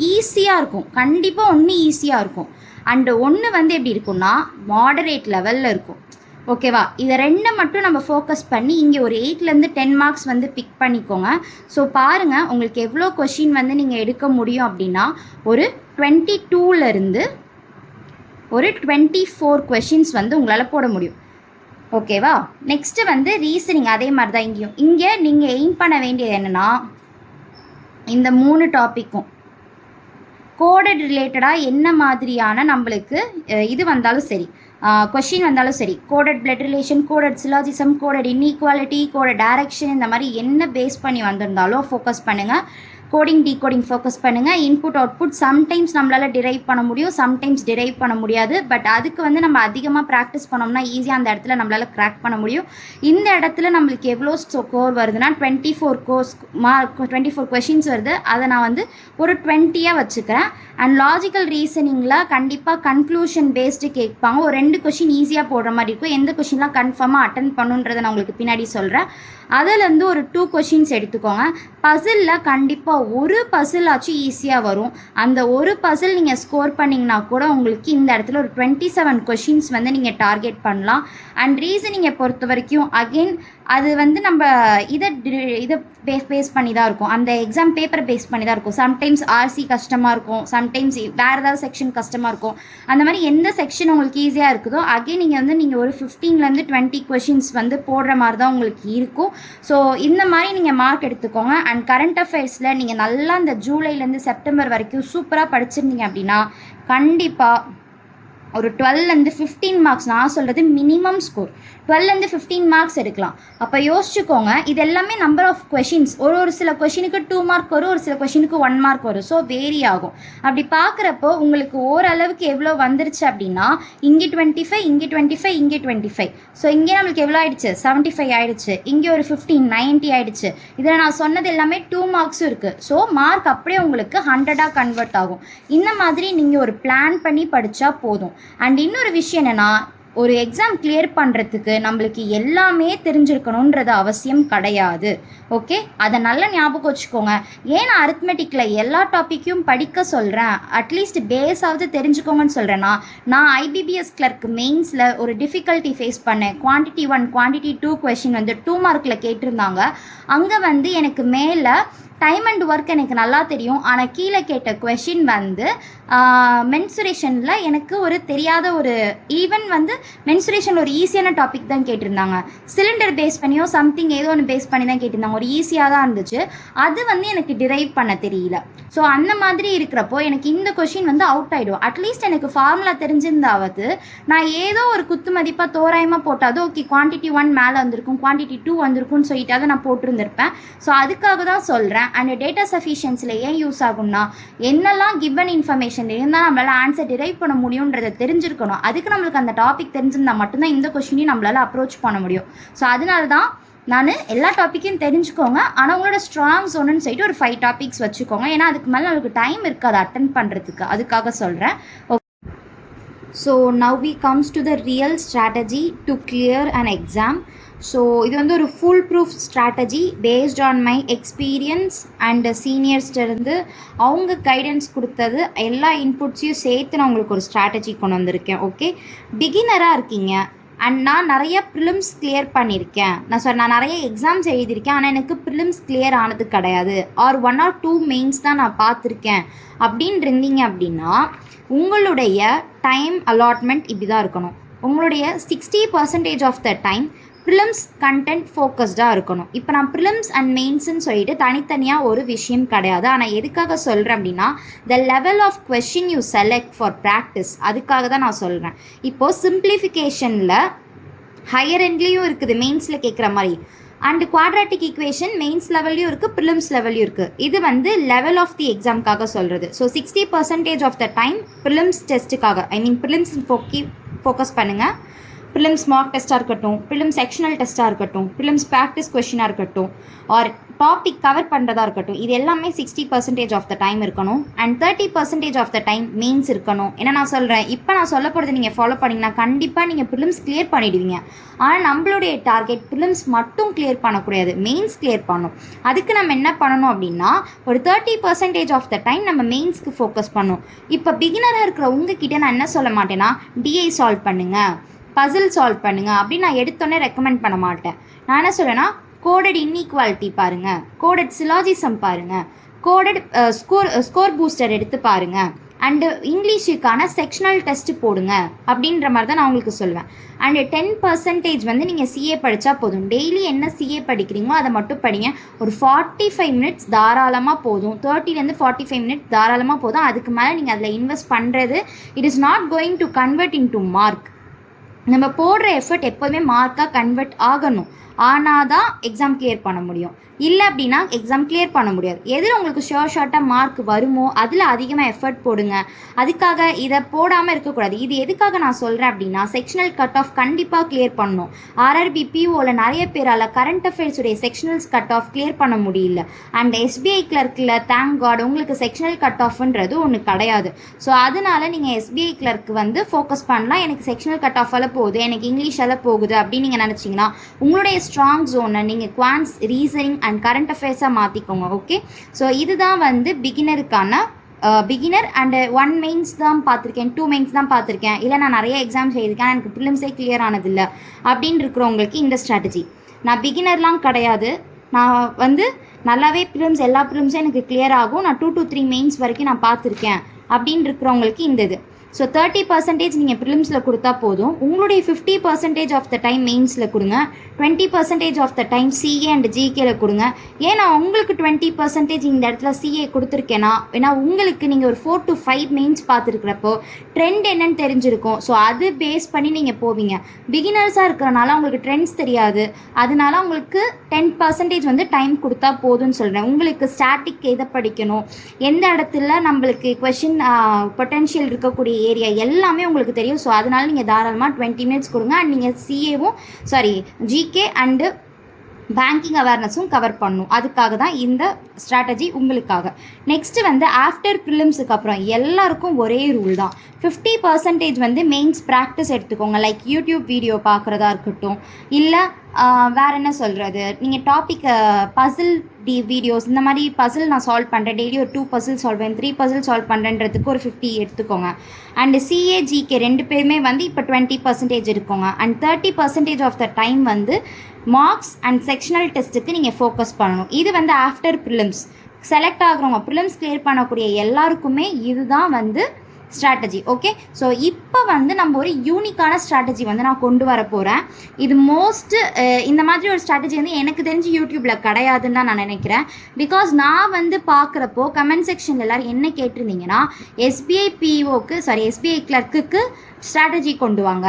ஈஸியாக இருக்கும், கண்டிப்பாக ஒன்று ஈஸியாக இருக்கும். அண்டு ஒன்று வந்து எப்படி இருக்கும்னா மாடரேட் லெவலில் இருக்கும். ஓகேவா, இதை 2 மட்டும் நம்ம ஃபோக்கஸ் பண்ணி இங்கே ஒரு 8லேருந்து 10 மார்க்ஸ் வந்து பிக் பண்ணிக்கோங்க. ஸோ பாருங்கள் உங்களுக்கு எவ்வளோ கொஷின் வந்து நீங்கள் எடுக்க முடியும் அப்படின்னா ஒரு 22லேருந்து ஒரு 24 கொஷின்ஸ் வந்து உங்களால் போட முடியும். ஓகேவா, நெக்ஸ்ட்டு வந்து ரீசனிங் அதே மாதிரி தான். இங்கே நீங்கள் எய்ம் பண்ண வேண்டியது என்னென்னா இந்த 3 டாப்பிக்கும் கோடட் ரிலேட்டடாக என்ன மாதிரியான நம்மளுக்கு இது வந்தாலும் சரி, கொஷின் வந்தாலும் சரி, coded blood relation, coded syllogism, coded inequality, coded direction, இந்த மாதிரி என்ன பேஸ் பண்ணி வந்திருந்தாலும் ஃபோக்கஸ் பண்ணுங்கள். கோடிங் டீகோடிங் ஃபோக்கஸ் பண்ணுங்கள். இன்புட் அவுட்புட் சம்டைம்ஸ் நம்மளால் டிரைவ் பண்ண முடியும், சம்டைம்ஸ் டிரைவ் பண்ண முடியாது. பட் அதுக்கு வந்து நம்ம அதிகமாக ப்ராக்டிஸ் பண்ணோம்னா ஈஸியாக அந்த இடத்துல நம்மளால் க்ராக் பண்ண முடியும். இந்த இடத்துல நம்மளுக்கு எவ்வளோ ஸ்கோர் வருதுன்னா 24 கொஷின்ஸ் வருது. அதை நான் வந்து ஒரு 20 வச்சுக்கிறேன். அண்ட் லாஜிக்கல் ரீசனிங்கில் கண்டிப்பாக கன்க்ளூஷன் பேஸ்டு கேட்பாங்க. ஒரு 2 கொஷின் ஈஸியாக போடுற மாதிரி இருக்கும். எந்த கொஷின்லாம் கன்ஃபார்மாக அட்டன் பண்ணுன்றதை நான் உங்களுக்கு பின்னாடி சொல்கிறேன். அதிலேருந்து ஒரு 2 கொஷின்ஸ் எடுத்துக்கோங்க. பசிலில் கண்டிப்பாக ஒரு பசில் ஆச்சும் ஈஸியாக வரும். அந்த ஒரு பசில் நீங்கள் ஸ்கோர் பண்ணிங்கன்னா கூட உங்களுக்கு இந்த இடத்துல ஒரு 27 கொஷின்ஸ் வந்து நீங்கள் டார்கெட் பண்ணலாம். அண்ட் ரீசனிங்கை பொறுத்த வரைக்கும் அகெயின் அது வந்து நம்ம இதை பேஸ் பண்ணி தான் இருக்கும், அந்த எக்ஸாம் பேப்பரை பேஸ் பண்ணி தான் இருக்கும். சம்டைம்ஸ் ஆர்சி கஷ்டமாக இருக்கும், சம்டைம்ஸ் வேறு ஏதாவது செக்ஷன் கஷ்டமாக இருக்கும். அந்த மாதிரி எந்த செக்ஷன் உங்களுக்கு ஈஸியாக இருக்குதோ அகெயின் நீங்கள் ஒரு 15லேருந்து 20 கொஷின்ஸ் வந்து போடுற மாதிரி தான் உங்களுக்கு இருக்கும். ஸோ இந்த மாதிரி நீங்கள் மார்க் எடுத்துக்கோங்க. அண்ட் கரண்ட் அஃபேர்ஸில் நீங்கள் நல்லா இந்த ஜூலைலேருந்து செப்டம்பர் வரைக்கும் சூப்பராக படிச்சிருந்தீங்க அப்படின்னா கண்டிப்பாக ஒரு 12லேருந்து 15 மார்க்ஸ், நான் சொல்கிறது மினிமம் ஸ்கோர் 12லேருந்து 15 மார்க்ஸ் எடுக்கலாம். அப்போ யோசிச்சுக்கோங்க, இது எல்லாமே நம்பர் ஆஃப் கொஷின்ஸ். ஒரு சில கொஷினுக்கு 2 மார்க் வரும், ஒரு சில கொஷினுக்கு 1 மார்க் வரும். ஸோ வேரி ஆகும். அப்படி பார்க்குறப்போ உங்களுக்கு ஓரளவுக்கு எவ்வளோ வந்துருச்சு அப்படின்னா இங்கே 25, இங்கே 25, இங்கே 25. ஸோ இங்கே நம்மளுக்கு எவ்வளோ ஆயிடுச்சு, 75 ஆயிடுச்சு. இங்கே ஒரு 15, 90 ஆயிடுச்சு. இதில் நான் சொன்னது எல்லாமே 2 மார்க்ஸும் இருக்குது. ஸோ மார்க் அப்படியே உங்களுக்கு 100ஆக கன்வெர்ட் ஆகும். இந்த மாதிரி நீங்கள் ஒரு பிளான் பண்ணி படித்தா போதும். அண்ட் இன்னொரு விஷயம் என்னென்னா, ஒரு எக்ஸாம் கிளியர் பண்ணுறதுக்கு நம்மளுக்கு எல்லாமே தெரிஞ்சிருக்கணுன்றது அவசியம் கிடையாது. ஓகே, அதை நல்லா ஞாபகம் வச்சுக்கோங்க. ஏன்னா அரித்மெட்டிக்கில் எல்லா டாப்பிக்கும் படிக்க சொல்கிறேன், அட்லீஸ்ட் பேஸாவது தெரிஞ்சுக்கோங்கன்னு சொல்கிறேன்னா, நான் ஐபிபிஎஸ் கிளர்க் மெயின்ஸில் ஒரு டிஃபிகல்ட்டி ஃபேஸ் பண்ணேன். குவான்டிட்டி 1, குவான்டிட்டி 2 கொஷின் வந்து 2 மார்க்கில் கேட்டிருந்தாங்க. அங்கே வந்து எனக்கு மேலே டைம் அண்ட் ஒர்க் எனக்கு நல்லா தெரியும். ஆனால் கீழே கேட்ட கொஷின் வந்து மென்சுரேஷனில் எனக்கு ஒரு தெரியாத ஒரு ஈவன் வந்து மென்சுரேஷனில் ஒரு ஈஸியான டாபிக் தான் கேட்டிருந்தாங்க. சிலிண்டர் பேஸ் பண்ணியோ சம்திங் ஏதோ ஒன்று பேஸ் பண்ணி தான் கேட்டிருந்தாங்க. ஒரு ஈஸியாக தான் இருந்துச்சு. அது வந்து எனக்கு டிரைவ் பண்ண தெரியல. ஸோ அந்த மாதிரி இருக்கிறப்போ எனக்கு இந்த கொஷின் வந்து அவுட் ஆகிடும். அட்லீஸ்ட் எனக்கு ஃபார்முலா தெரிஞ்சிருந்தாவது நான் ஏதோ ஒரு குத்து மதிப்பாக தோராயமாக போட்டாதோ ஓகே குவான்டிட்டி 1 மேலே வந்திருக்கும், குவான்டிட்டி 2 வந்திருக்கும்னு சொல்லிட்டாவது நான் போட்டிருந்திருப்பேன். ஸோ அதுக்காக தான் சொல்கிறேன். அண்ட் டேட்டா சஃபிஷியன்சியில் ஏன் யூஸ் ஆகும்னா என்னெல்லாம் கிவன் இன்ஃபர்மேஷன் இருந்தால் நம்மளால் ஆன்சர் டிரைவ் பண்ண முடியுன்றதை தெரிஞ்சிருக்கணும். அதுக்கு நம்மளுக்கு அந்த டாபிக் தெரிஞ்சிருந்தால் மட்டும்தான் இந்த கொஷினையும் நம்மளால் அப்ரோச் பண்ண முடியும். ஸோ அதனால தான் நான் எல்லா டாப்பிக்கையும் தெரிஞ்சுக்கோங்க, ஆனால் உங்களோட ஸ்ட்ராங் ஜோனுன்னு சொல்லிட்டு ஒரு 5 டாபிக்ஸ் வச்சுக்கோங்க. ஏன்னா அதுக்கு மேலே நம்மளுக்கு டைம் இருக்காது அட்டன் பண்ணுறதுக்கு, அதுக்காக சொல்கிறேன். So now we comes to the real strategy to clear an exam. So இது வந்து ஒரு full proof strategy based on my experience and சீனியர்ஸ்டிருந்து அவங்க கைடன்ஸ் கொடுத்தது எல்லா இன்புட்ஸையும் சேர்த்து நான் உங்களுக்கு ஒரு ஸ்ட்ராட்டஜி கொண்டு வந்திருக்கேன். ஓகே, பிகினராக இருக்கீங்க அண்ட் நான் நிறைய ப்ரிலிம்ஸ் கிளியர் பண்ணியிருக்கேன். நான் நிறைய எக்ஸாம்ஸ் எழுதியிருக்கேன், ஆனால் எனக்கு ப்ரிலிம்ஸ் கிளியர் ஆனது கிடையாது. ஆர் 1 or 2 மெயின்ஸ் தான் நான் பார்த்துருக்கேன் அப்படின்னு இருந்தீங்க அப்படின்னா உங்களுடைய டைம் அலாட்மெண்ட் இப்படி தான் இருக்கணும். உங்களுடைய 60% of the time prelims content ஃபோக்கஸ்டாக இருக்கணும். இப்போ நான் ப்ரிலிம்ஸ் அண்ட் மெயின்ஸ்ன்னு சொல்லிட்டு தனித்தனியாக ஒரு விஷயம் கிடையாது. ஆனால் எதுக்காக சொல்கிறேன் அப்படின்னா the level of question you select for practice, அதுக்காக தான் நான் சொல்கிறேன். இப்போது சிம்பிளிஃபிகேஷனில் ஹையர் எண்ட்லேயும் இருக்குது மெயின்ஸில் கேட்குற மாதிரி, அண்ட் குவாட்ராட்டிக் ஈக்குவேஷன் மெயின்ஸ் லெவல்லையும் இருக்குது, ப்ரிலிம்ஸ் லெவல்லையும் இருக்குது. இது வந்து லெவல் ஆஃப் தி எக்ஸாமுக்காக சொல்கிறது. So 60% of the time prelims டெஸ்ட்டுக்காக, ஐ மீன் ப்ரிலிம்ஸ் ஃபோக்கஸ் பண்ணுங்கள். ப்ரிலிம்ஸ் மார்க் டெஸ்ட்டாக இருக்கட்டும், ப்ரிலிம்ஸ் செக்ஷனல் டெஸ்ட்டாக இருக்கட்டும், ப்ரிலிம்ஸ் ப்ராக்டிஸ் கொஷினாக இருக்கட்டும், ஆர் டாபிக் கவர் பண்ணுறதா இருக்கட்டும், இது எல்லாமே 60% ஆஃப் த டைம் இருக்கணும். அண்ட் 30% ஆஃப் த டைம் மெயின்ஸ் இருக்கணும். ஏன்னா நான் சொல்கிறேன், இப்போ நான் சொல்ல போகிறது நீங்கள் ஃபாலோ பண்ணிங்கன்னா கண்டிப்பாக நீங்கள் ப்ரிலிம்ஸ் கிளியர் பண்ணிவிடுவீங்க. ஆனால் நம்மளுடைய டார்கெட் ப்ரிலிம்ஸ் மட்டும் கிளியர் பண்ணக்கூடாது, மெயின்ஸ் கிளியர் பண்ணணும். அதுக்கு நம்ம என்ன பண்ணணும் அப்படின்னா ஒரு 30% ஆஃப் த டைம் நம்ம மெயின்ஸ்க்கு ஃபோக்கஸ் பண்ணணும். இப்போ பிகினராக இருக்கிற உங்ககிட்ட நான் என்ன சொல்ல மாட்டேன்னா டிஐ சால்வ் பண்ணுங்கள், பசில் சால்வ் பண்ணுங்கள் அப்படின்னு நான் எடுத்தோன்னே ரெக்கமெண்ட் பண்ண மாட்டேன். நான் என்ன சொல்கிறேன்னா கோடட் இன்இக்வாலிட்டி பாருங்கள், கோடட் சிலாஜிசம் பாருங்கள், கோடட் ஸ்கோர் பூஸ்டர் எடுத்து பாருங்கள், அண்டு இங்கிலீஷுக்கான செக்ஷனல் டெஸ்ட்டு போடுங்க அப்படின்ற மாதிரி தான் நான் உங்களுக்கு சொல்லுவேன். அண்டு 10% வந்து நீங்கள் சிஏ படித்தா போதும். டெய்லி என்ன சிஏ படிக்கிறீங்களோ அதை மட்டும் படிங்க. ஒரு 45 மினிட்ஸ் தாராளமாக போதும். 30 to 45 மினிட்ஸ் தாராளமாக போதும். அதுக்கு மேலே நீங்கள் அதில் இன்வெஸ்ட் பண்ணுறது it is not going to convert in to mark. நம்ம போடுற எஃபர்ட் எப்போதுமே மார்க்காக கன்வெர்ட் ஆகணும். ஆனால் தான் எக்ஸாம் கிளியர் பண்ண முடியும். இல்லை அப்படின்னா எக்ஸாம் கிளியர் பண்ண முடியாது. எதில் உங்களுக்கு ஷார்ட்டாக மார்க் வருமோ அதில் அதிகமாக எஃபர்ட் போடுங்க. அதுக்காக இதை போடாமல் இருக்கக்கூடாது. இது எதுக்காக நான் சொல்கிறேன் அப்படின்னா செக்ஷனல் கட் ஆஃப் கண்டிப்பாக கிளியர் பண்ணணும். ஆர்ஆர்பி பிஓவில் நிறைய பேரால் கரண்ட் அஃபேர்ஸுடைய செக்ஷனல்ஸ் கட் ஆஃப் கிளியர் பண்ண முடியல. அண்ட் எஸ்பிஐ கிளர்க்கில் தேங்க் காட் உங்களுக்கு செக்ஷனல் கட் ஆஃப்ன்றது ஒன்று கிடையாது. ஸோ அதனால் நீங்கள் எஸ்பிஐ கிளர்க்கு வந்து ஃபோக்கஸ் பண்ணலாம். எனக்கு செக்ஷனல் கட் ஆஃபால் போகுது, எனக்கு இங்கிலீஷால் போகுது அப்படின்னு நீங்கள் நினச்சிங்கன்னா உங்களுடைய ஸ்ட்ராங் ஜோனை நீங்கள் குவான்ஸ், ரீசனிங் அண்ட் கரண்ட் அஃபேர்ஸாக மாற்றிக்கோங்க. ஓகே, ஸோ இதுதான் வந்து பிகினருக்கான பிகினர். அண்டு 1 மெயின்ஸ் தான் பார்த்துருக்கேன், 2 மெயின்ஸ் தான் பார்த்துருக்கேன், இல்லை நான் நிறைய எக்ஸாம்ஸ் எழுதிருக்கேன் எனக்கு ப்ரிலிம்ஸே கிளியர் ஆனதில்லை அப்படின்னு இருக்கிறவங்களுக்கு இந்த ஸ்ட்ராட்டஜி. நான் பிகினர்லாம் கிடையாது, நான் வந்து நல்லாவே ப்ரிலிம்ஸ் எல்லா ப்ரிலிம்ஸும் எனக்கு கிளியர் ஆகும். நான் 2 to 3 மெயின்ஸ் வரைக்கும் நான் பார்த்துருக்கேன் அப்படின்னு இருக்கிறவங்களுக்கு இந்த இது. ஸோ 30% நீங்கள் ப்ரிலிம்ஸில் கொடுத்தா போதும். உங்களுடைய 50% ஆஃப் த டைம் மெயின்ஸில் கொடுங்க, 20% of the time CA and ஜிகேல கொடுங்க. ஏன்னா உங்களுக்கு 20% இந்த இடத்துல சிஏ கொடுத்துருக்கேன்னா ஏன்னா உங்களுக்கு நீங்கள் ஒரு 4 to 5 மெயின்ஸ் பார்த்துருக்கிறப்போ ட்ரெண்ட் என்னன்னு தெரிஞ்சிருக்கும். ஸோ அது பேஸ் பண்ணி நீங்கள் போவீங்க. பிகினர்ஸாக இருக்கிறனால உங்களுக்கு ட்ரெண்ட்ஸ் தெரியாது, அதனால உங்களுக்கு 10% வந்து டைம் கொடுத்தா போதும்னு சொல்கிறேன். உங்களுக்கு ஸ்டாட்டிக் எதை படிக்கணும், எந்த இடத்துல நம்மளுக்கு கொஷின் பொட்டென்ஷியல் இருக்கக்கூடிய ஏரியா எல்லாமே உங்களுக்கு தெரியும். ஸோ அதனால் நீங்கள் தாராளமாக 20 மினிட்ஸ் கொடுங்க. அண்ட் நீங்கள் சிஏவும் ஜிகே அண்டு பேங்கிங் அவேர்னஸும் கவர் பண்ணணும். அதுக்காக தான் இந்த ஸ்ட்ராட்டஜி உங்களுக்காக. நெக்ஸ்ட்டு வந்து ஆஃப்டர் ப்ரிலிம்ஸுக்கு அப்புறம் எல்லாருக்கும் ஒரே ரூல் தான். 50% வந்து மெயின்ஸ் ப்ராக்டிஸ் எடுத்துக்கோங்க. லைக் யூடியூப் வீடியோ பார்க்குறதா இருக்கட்டும், இல்லை வேறு என்ன சொல்கிறது, நீங்கள் டாபிக் பசில் வீடியோஸ் இந்த மாதிரி பசில் நான் சால்வ் பண்ணுறேன், டெய்லி ஒரு 2 பசில் சால்வ் பண்ணேன், 3 பசில் சால்வ் பண்ணுறதுக்கு ஒரு 50 எடுத்துக்கோங்க. அண்டு சிஏ ஜிகே 2 பேருமே வந்து இப்போ 20% இருக்குங்க. அண்ட் 30% ஆஃப் த டைம் வந்து மார்க்ஸ் அண்ட் செக்ஷனல் டெஸ்ட்டுக்கு நீங்கள் ஃபோக்கஸ் பண்ணணும். இது வந்து ஆஃப்டர் ப்ரிலிம்ஸ். செலக்ட் ஆகிறவங்க ப்ரிலிம்ஸ் கிளியர் பண்ணக்கூடிய எல்லாருக்குமே இதுதான் வந்து ஸ்ட்ராட்டஜி. ஓகே, ஸோ இப்போ வந்து நம்ம ஒரு யூனிக்கான ஸ்ட்ராட்டஜி வந்து நான் கொண்டு வர போகிறேன். இது இந்த மாதிரி ஒரு ஸ்ட்ராட்டஜி வந்து எனக்கு தெரிஞ்சு யூடியூப்பில் கிடையாதுன்னு தான் நான் நினைக்கிறேன். பிகாஸ் நான் வந்து பார்க்குறப்போ கமெண்ட் செக்ஷனில் எல்லோரும் என்ன கேட்டிருந்தீங்கன்னா, எஸ்பிஐ கிளர்க்குக்கு ஸ்ட்ராட்டஜி கொண்டு வாங்க,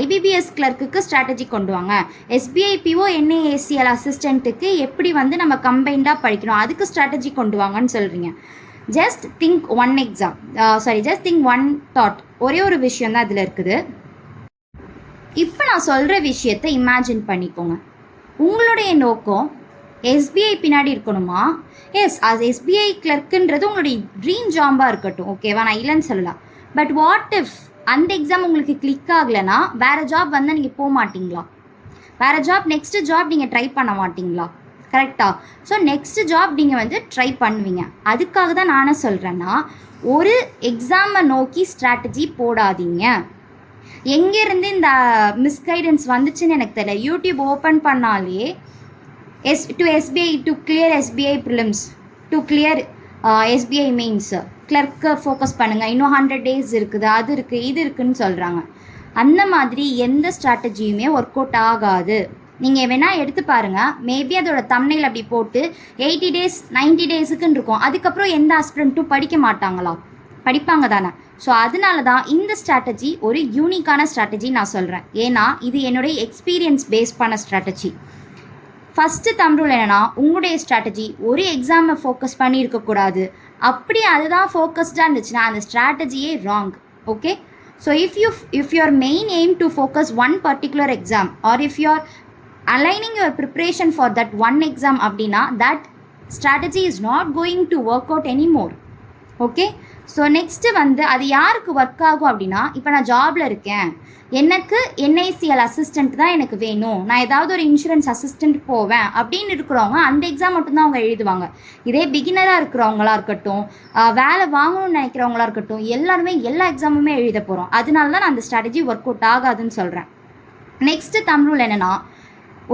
ஐபிபிஎஸ் கிளர்க்குக்கு ஸ்ட்ராட்டஜி கொண்டு வாங்க, எஸ்பிஐ பிஓ என்ஏஏசிஎல் அசிஸ்டண்ட்டுக்கு எப்படி வந்து நம்ம கம்பைண்டாக படிக்கணும் அதுக்கு ஸ்ட்ராட்டஜி கொண்டு வாங்கன்னு சொல்கிறீங்க. ஜஸ்ட் திங்க் ஒன் தாட், ஒரே ஒரு விஷயம் தான் இதில் இருக்குது. இப்போ நான் சொல்கிற விஷயத்தை இமேஜின் பண்ணிக்கோங்க. உங்களுடைய நோக்கம் எஸ்பிஐ பின்னாடி இருக்கணுமா? எஸ், அது எஸ்பிஐ கிளர்க்குன்றது உங்களுடைய ட்ரீம் ஜாபாக இருக்கட்டும், ஓகேவா, நான் இல்லைன்னு சொல்லலாம். பட் வாட் இஃப் அந்த எக்ஸாம் உங்களுக்கு கிளிக் ஆகலைன்னா வேறு ஜாப் வந்தால் நீங்கள் போக மாட்டிங்களா? வேறு ஜாப், நெக்ஸ்ட் ஜாப் நீங்கள் ட்ரை பண்ண மாட்டிங்களா? கரெக்டாக? ஸோ நெக்ஸ்ட் ஜாப் நீங்கள் வந்து ட்ரை பண்ணுவீங்க. அதுக்காக தான் நானே சொல்கிறேன்னா, ஒரு எக்ஸாமை நோக்கி ஸ்ட்ராட்டஜி போடாதீங்க. எங்கேருந்து இந்த மிஸ்கைடன்ஸ் வந்துச்சுன்னு எனக்கு தெரியல. யூடியூப் ஓப்பன் பண்ணாலே to clear SBI prelims, to clear SBI mains, கிளர்க்கை ஃபோக்கஸ் பண்ணுங்கள், இன்னும் 100 days இருக்குது, அது இருக்குது, இது இருக்குதுன்னு சொல்கிறாங்க. அந்த மாதிரி எந்த ஸ்ட்ராட்டஜியுமே ஒர்க் அவுட் ஆகாது. நீங்கள் வேணால் எடுத்து பாருங்கள், மேபி அதோட தம்ப்நெயில் அப்படி போட்டு 80 days 90 daysக்குன்னு இருக்கும். அதுக்கப்புறம் எந்த ஆஸ்பிரண்ட்டும் படிக்க மாட்டாங்களா? படிப்பாங்க தானே. ஸோ அதனால தான் இந்த ஸ்ட்ராட்டஜி ஒரு யூனிக்கான ஸ்ட்ராட்டஜி நான் சொல்கிறேன். ஏன்னா இது என்னுடைய எக்ஸ்பீரியன்ஸ் பேஸ் பண்ண ஸ்ட்ராட்டஜி. ஃபஸ்ட்டு தம்ப்ரூல் என்னென்னா, உங்களுடைய ஸ்ட்ராட்டஜி ஒரு எக்ஸாமை ஃபோக்கஸ் பண்ணி இருக்கக்கூடாது. அப்படி அதுதான் ஃபோக்கஸ்டாக இருந்துச்சுன்னா அந்த ஸ்ட்ராட்டஜியே wrong. Okay, so if your main aim to focus one particular exam, or if you're aligning your preparation for that one exam அப்படின்னா, that strategy is not going to work out anymore. Okay, so next வந்து அது யாருக்கு work ஆகும் அப்படின்னா, இப்போ நான் ஜாபில் இருக்கேன், எனக்கு என்ஐசிஎல் அசிஸ்டண்ட் தான் எனக்கு வேணும், நான் ஏதாவது ஒரு இன்சூரன்ஸ் அசிஸ்டண்ட் போவேன் அப்படின்னு இருக்கிறவங்க அந்த எக்ஸாம் மட்டும்தான் அவங்க எழுதுவாங்க. இதே பிகினராக இருக்கிறவங்களா இருக்கட்டும், வேலை வாங்கணும்னு நினைக்கிறவங்களா இருக்கட்டும், எல்லாருமே எல்லா எக்ஸாமுமே எழுத போகிறோம். அதனால தான் நான் அந்த ஸ்ட்ராட்டஜி ஒர்க் அவுட் ஆகாதுன்னு சொல்கிறேன். நெக்ஸ்ட்டு தம்ப்ரூல் என்னென்னா,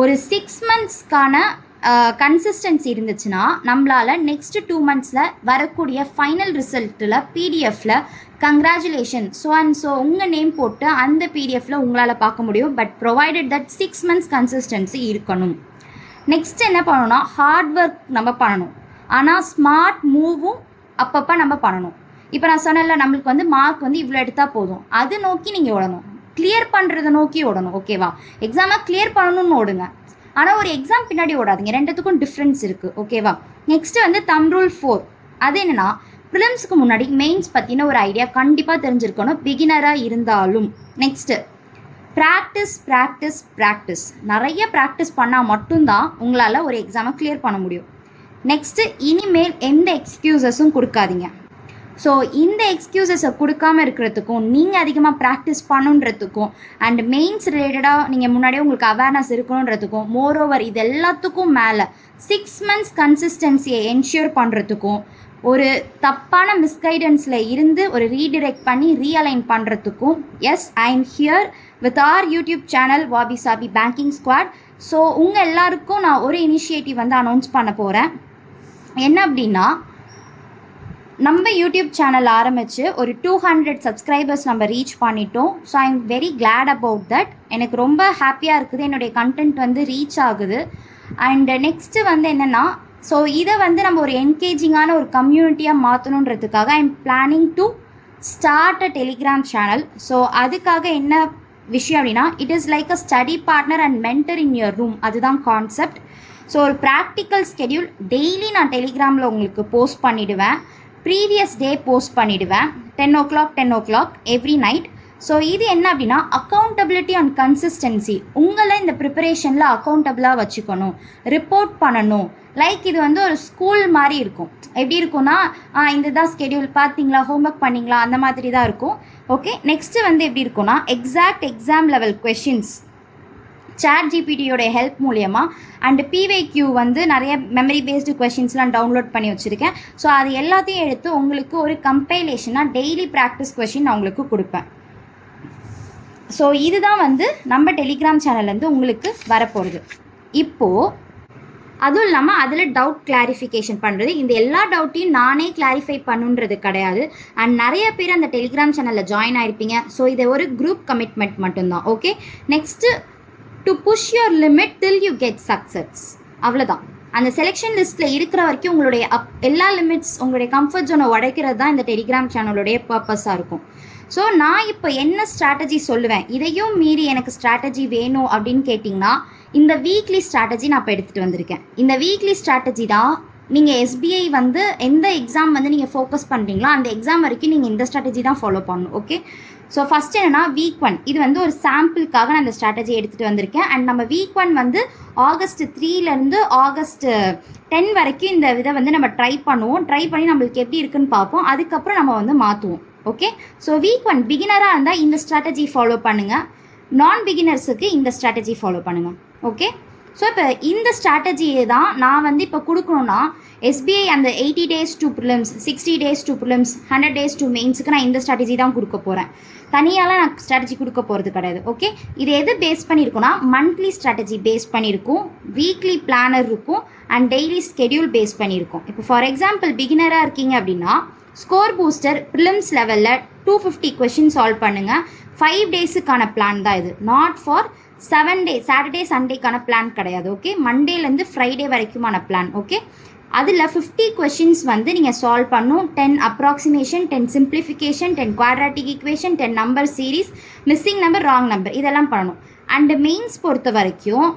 ஒரு 6 monthsக்கான கன்சிஸ்டன்சி இருந்துச்சுன்னா நம்மளால் நெக்ஸ்ட்டு 2 monthsல வரக்கூடிய ஃபைனல் ரிசல்ட்டில் பிடிஎஃப்பில் கங்க்ராச்சுலேஷன் ஸோ அண்ட் ஸோ உங்கள் நேம் போட்டு அந்த பிடிஎஃப்பில் உங்களால் பார்க்க முடியும். But provided that 6 months consistency இருக்கணும். நெக்ஸ்ட் என்ன பண்ணணும்னா, ஹார்ட் ஒர்க் நம்ம பண்ணணும், ஆனால் ஸ்மார்ட் மூவும் அப்பப்போ நம்ம பண்ணணும். இப்போ நான் சொன்னேன்ல, நம்மளுக்கு வந்து மார்க் வந்து இவ்வளோ எடுத்தால் போதும், அது நோக்கி நீங்கள் ஓடணும். கிளியர் பண்ணுறதை நோக்கி ஓடணும். ஓகேவா, எக்ஸாமை கிளியர் பண்ணணும்னு ஓடுங்க, ஆனால் ஒரு எக்ஸாம் பின்னாடி ஓடாதீங்க. ரெண்டுத்துக்கும் டிஃப்ரென்ஸ் இருக்குது. ஓகேவா. நெக்ஸ்ட்டு வந்து தம்ப்ரூல் 4, அது என்னென்னா, ப்ரிலிம்ஸ்க்கு முன்னாடி மெயின்ஸ் பற்றின ஒரு ஐடியா கண்டிப்பாக தெரிஞ்சிருக்கணும், பிகினராக இருந்தாலும். நெக்ஸ்ட்டு ப்ராக்டிஸ் நிறைய ப்ராக்டிஸ் பண்ணால் மட்டும்தான் உங்களால் ஒரு எக்ஸாமை கிளியர் பண்ண முடியும். நெக்ஸ்ட்டு இனிமேல் எந்த எக்ஸ்கியூசஸும் கொடுக்காதீங்க. ஸோ இந்த எக்ஸ்கியூசஸை கொடுக்காமல் இருக்கிறதுக்கும், நீங்கள் அதிகமாக ப்ராக்டிஸ் பண்ணுன்றதுக்கும், அண்ட் மெயின்ஸ் ரிலேட்டடாக நீங்கள் முன்னாடியே உங்களுக்கு அவேர்னஸ் இருக்கணுன்றதுக்கும், மோரோவர் இது எல்லாத்துக்கும் மேலே 6 months கன்சிஸ்டன்சியை என்ஷூர் பண்ணுறதுக்கும், ஒரு தப்பான மிஸ்கைடன்ஸில் இருந்து ஒரு ரீடிரெக்ட் பண்ணி ரீஅலைன் பண்ணுறதுக்கும், yes, I am here with our YouTube channel வாபி சாபி பேங்கிங் ஸ்குவாட். ஸோ உங்கள் எல்லாருக்கும் நான் ஒரு இனிஷியேட்டிவ் வந்து அனௌன்ஸ் பண்ண போகிறேன். என்ன அப்படின்னா, நம்ம யூடியூப் சேனல் ஆரம்பித்து ஒரு 200 subscribers நம்ம ரீச் பண்ணிட்டோம். So I am very glad about that. எனக்கு ரொம்ப ஹாப்பியாக இருக்குது, என்னுடைய கண்டென்ட் வந்து ரீச் ஆகுது. அண்ட் நெக்ஸ்ட்டு வந்து என்னென்னா, ஸோ இதை வந்து நம்ம ஒரு என்கேஜிங்கான ஒரு கம்யூனிட்டியாக மாற்றணுன்றதுக்காக I am planning to start a Telegram channel. So அதுக்காக என்ன விஷயம் அப்படின்னா, it is like a study partner and mentor in your room, அதுதான் கான்செப்ட். ஸோ ஒரு ப்ராக்டிக்கல் ஸ்கெடியூல் டெய்லி நான் டெலிகிராமில் உங்களுக்கு போஸ்ட் பண்ணிவிடுவேன். ப்ரீவியஸ் டே போஸ்ட் பண்ணிவிடுவேன் 10 o'clock எவ்ரி நைட். ஸோ இது என்ன அப்படின்னா, அக்கௌண்டபிலிட்டி அண்ட் கன்சிஸ்டன்சி. உங்களை இந்த ப்ரிப்பரேஷனில் அக்கௌண்டபிளாக வச்சுக்கணும், ரிப்போர்ட் பண்ணணும். லைக் இது வந்து ஒரு ஸ்கூல் மாதிரி இருக்கும். எப்படி இருக்கும்னா, இந்த தான் ஸ்கெடியூல், பார்த்தீங்களா, ஹோம்ஒர்க் பண்ணிங்களா, அந்த மாதிரி தான் இருக்கும். ஓகே, நெக்ஸ்ட்டு வந்து எப்படி இருக்கும்னா, exact exam level questions chat ஜிபிடியோட ஹெல்ப் மூலியமாக, அண்டு பிவைக்யூ வந்து நிறைய மெமரி பேஸ்டு கொஷின்ஸ்லாம் டவுன்லோட் பண்ணி வச்சுருக்கேன். ஸோ அது எல்லாத்தையும் எடுத்து உங்களுக்கு ஒரு கம்பைலேஷனாக டெய்லி ப்ராக்டிஸ் கொஷின் நான் உங்களுக்கு கொடுப்பேன். ஸோ இதுதான் வந்து நம்ம டெலிகிராம் சேனல்லேருந்து உங்களுக்கு வரப்போகிறது. இப்போது அதுவும் இல்லாமல் அதில் டவுட் கிளாரிஃபிகேஷன் பண்ணுறது. இந்த எல்லா டவுட்டையும் நானே கிளாரிஃபை பண்ணுன்றது கிடையாது. அண்ட் நிறைய பேர் அந்த டெலிகிராம் சேனலில் ஜாயின் ஆகிருப்பீங்க. ஸோ இதை ஒரு குரூப் கமிட்மெண்ட் மட்டும்தான். Okay, next to push your limit till you get success. அவ்வளோதான். அந்த செலெக்ஷன் லிஸ்ட்டில் இருக்கிற வரைக்கும் உங்களுடைய எல்லா லிமிட்ஸ், உங்களுடைய கம்ஃபர்ட் ஜோனை உடைக்கிறது தான் இந்த டெலிகிராம் சேனலுடைய பர்பஸாக இருக்கும். ஸோ நான் இப்போ என்ன ஸ்ட்ராட்டஜி சொல்லுவேன், இதையும் மீறி எனக்கு ஸ்ட்ராட்டஜி வேணும் அப்படின்னு கேட்டிங்கன்னா, இந்த வீக்லி ஸ்ட்ராட்டஜி நான் இப்போ எடுத்துகிட்டு வந்திருக்கேன். இந்த வீக்லி ஸ்ட்ராட்டஜி தான் நீங்கள் எஸ்பிஐ வந்து எந்த எக்ஸாம் வந்து நீங்கள் ஃபோக்கஸ் பண்ணுறீங்களோ அந்த எக்ஸாம் வரைக்கும் நீங்கள் இந்த ஸ்ட்ராட்டஜி தான் ஃபாலோ பண்ணணும். ஓகே, ஸோ ஃபஸ்ட் என்னென்னா வீக் 1, இது வந்து ஒரு சாம்பிளுக்காக நான் இந்த ஸ்ட்ராட்டஜி எடுத்துகிட்டு வந்திருக்கேன். அண்ட் நம்ம வீக் 1 வந்து ஆகஸ்ட் 3லேருந்து ஆகஸ்ட் 10 வரைக்கும் இந்த இதை வந்து நம்ம ட்ரை பண்ணுவோம். ட்ரை பண்ணி நம்மளுக்கு எப்படி இருக்குன்னு பார்ப்போம். அதுக்கப்புறம் நம்ம வந்து மாற்றுவோம். ஓகே, ஸோ வீக் 1 பிகினராக இருந்தால் இந்த ஸ்ட்ராட்டஜி ஃபாலோ பண்ணுங்கள். நான் பிகினர்ஸுக்கு இந்த ஸ்ட்ராட்டஜி ஃபாலோ பண்ணுங்கள். ஓகே, ஸோ இப்போ இந்த ஸ்ட்ராட்டஜியை தான் நான் வந்து இப்போ கொடுக்கணுன்னா எஸ்பிஐ அந்த 80 days to prelims, 60 days to prelims, 100 days to மெயின்ஸுக்கு நான் இந்த ஸ்ட்ராட்டஜி தான் கொடுக்க போகிறேன். தனியாலாம் நான் ஸ்ட்ராட்டஜி கொடுக்க போகிறது கிடையாது. ஓகே, இது எது பேஸ் பண்ணியிருக்குன்னா மந்த்லி ஸ்ட்ராட்டஜி பேஸ் பண்ணியிருக்கும், வீக்லி பிளானர் இருக்கும், அண்ட் டெய்லி ஸ்கெடியூல் பேஸ் பண்ணியிருக்கும். இப்போ ஃபார் எக்ஸாம்பிள் பிகினராக இருக்கீங்க அப்படின்னா ஸ்கோர் பூஸ்டர் ப்ரிலிம்ஸ் லெவலில் 250 கொஷின் சால்வ் பண்ணுங்கள். 5 டேஸுக்கான பிளான் தான் இது. நாட் ஃபார் 7 days, சாட்டர்டே சண்டேக்கான பிளான் கிடையாது. ஓகே, மண்டேலேருந்து ஃப்ரைடே வரைக்குமான பிளான். ஓகே, அதில் 50 கொஷின்ஸ் வந்து நீங்கள் சால்வ் பண்ணும். 10 approximation, 10 simplification, 10 quadratic equation, 10 number series, missing number, wrong number, இதெல்லாம் பண்ணணும். அண்டு மெயின்ஸ் பொறுத்த வரைக்கும்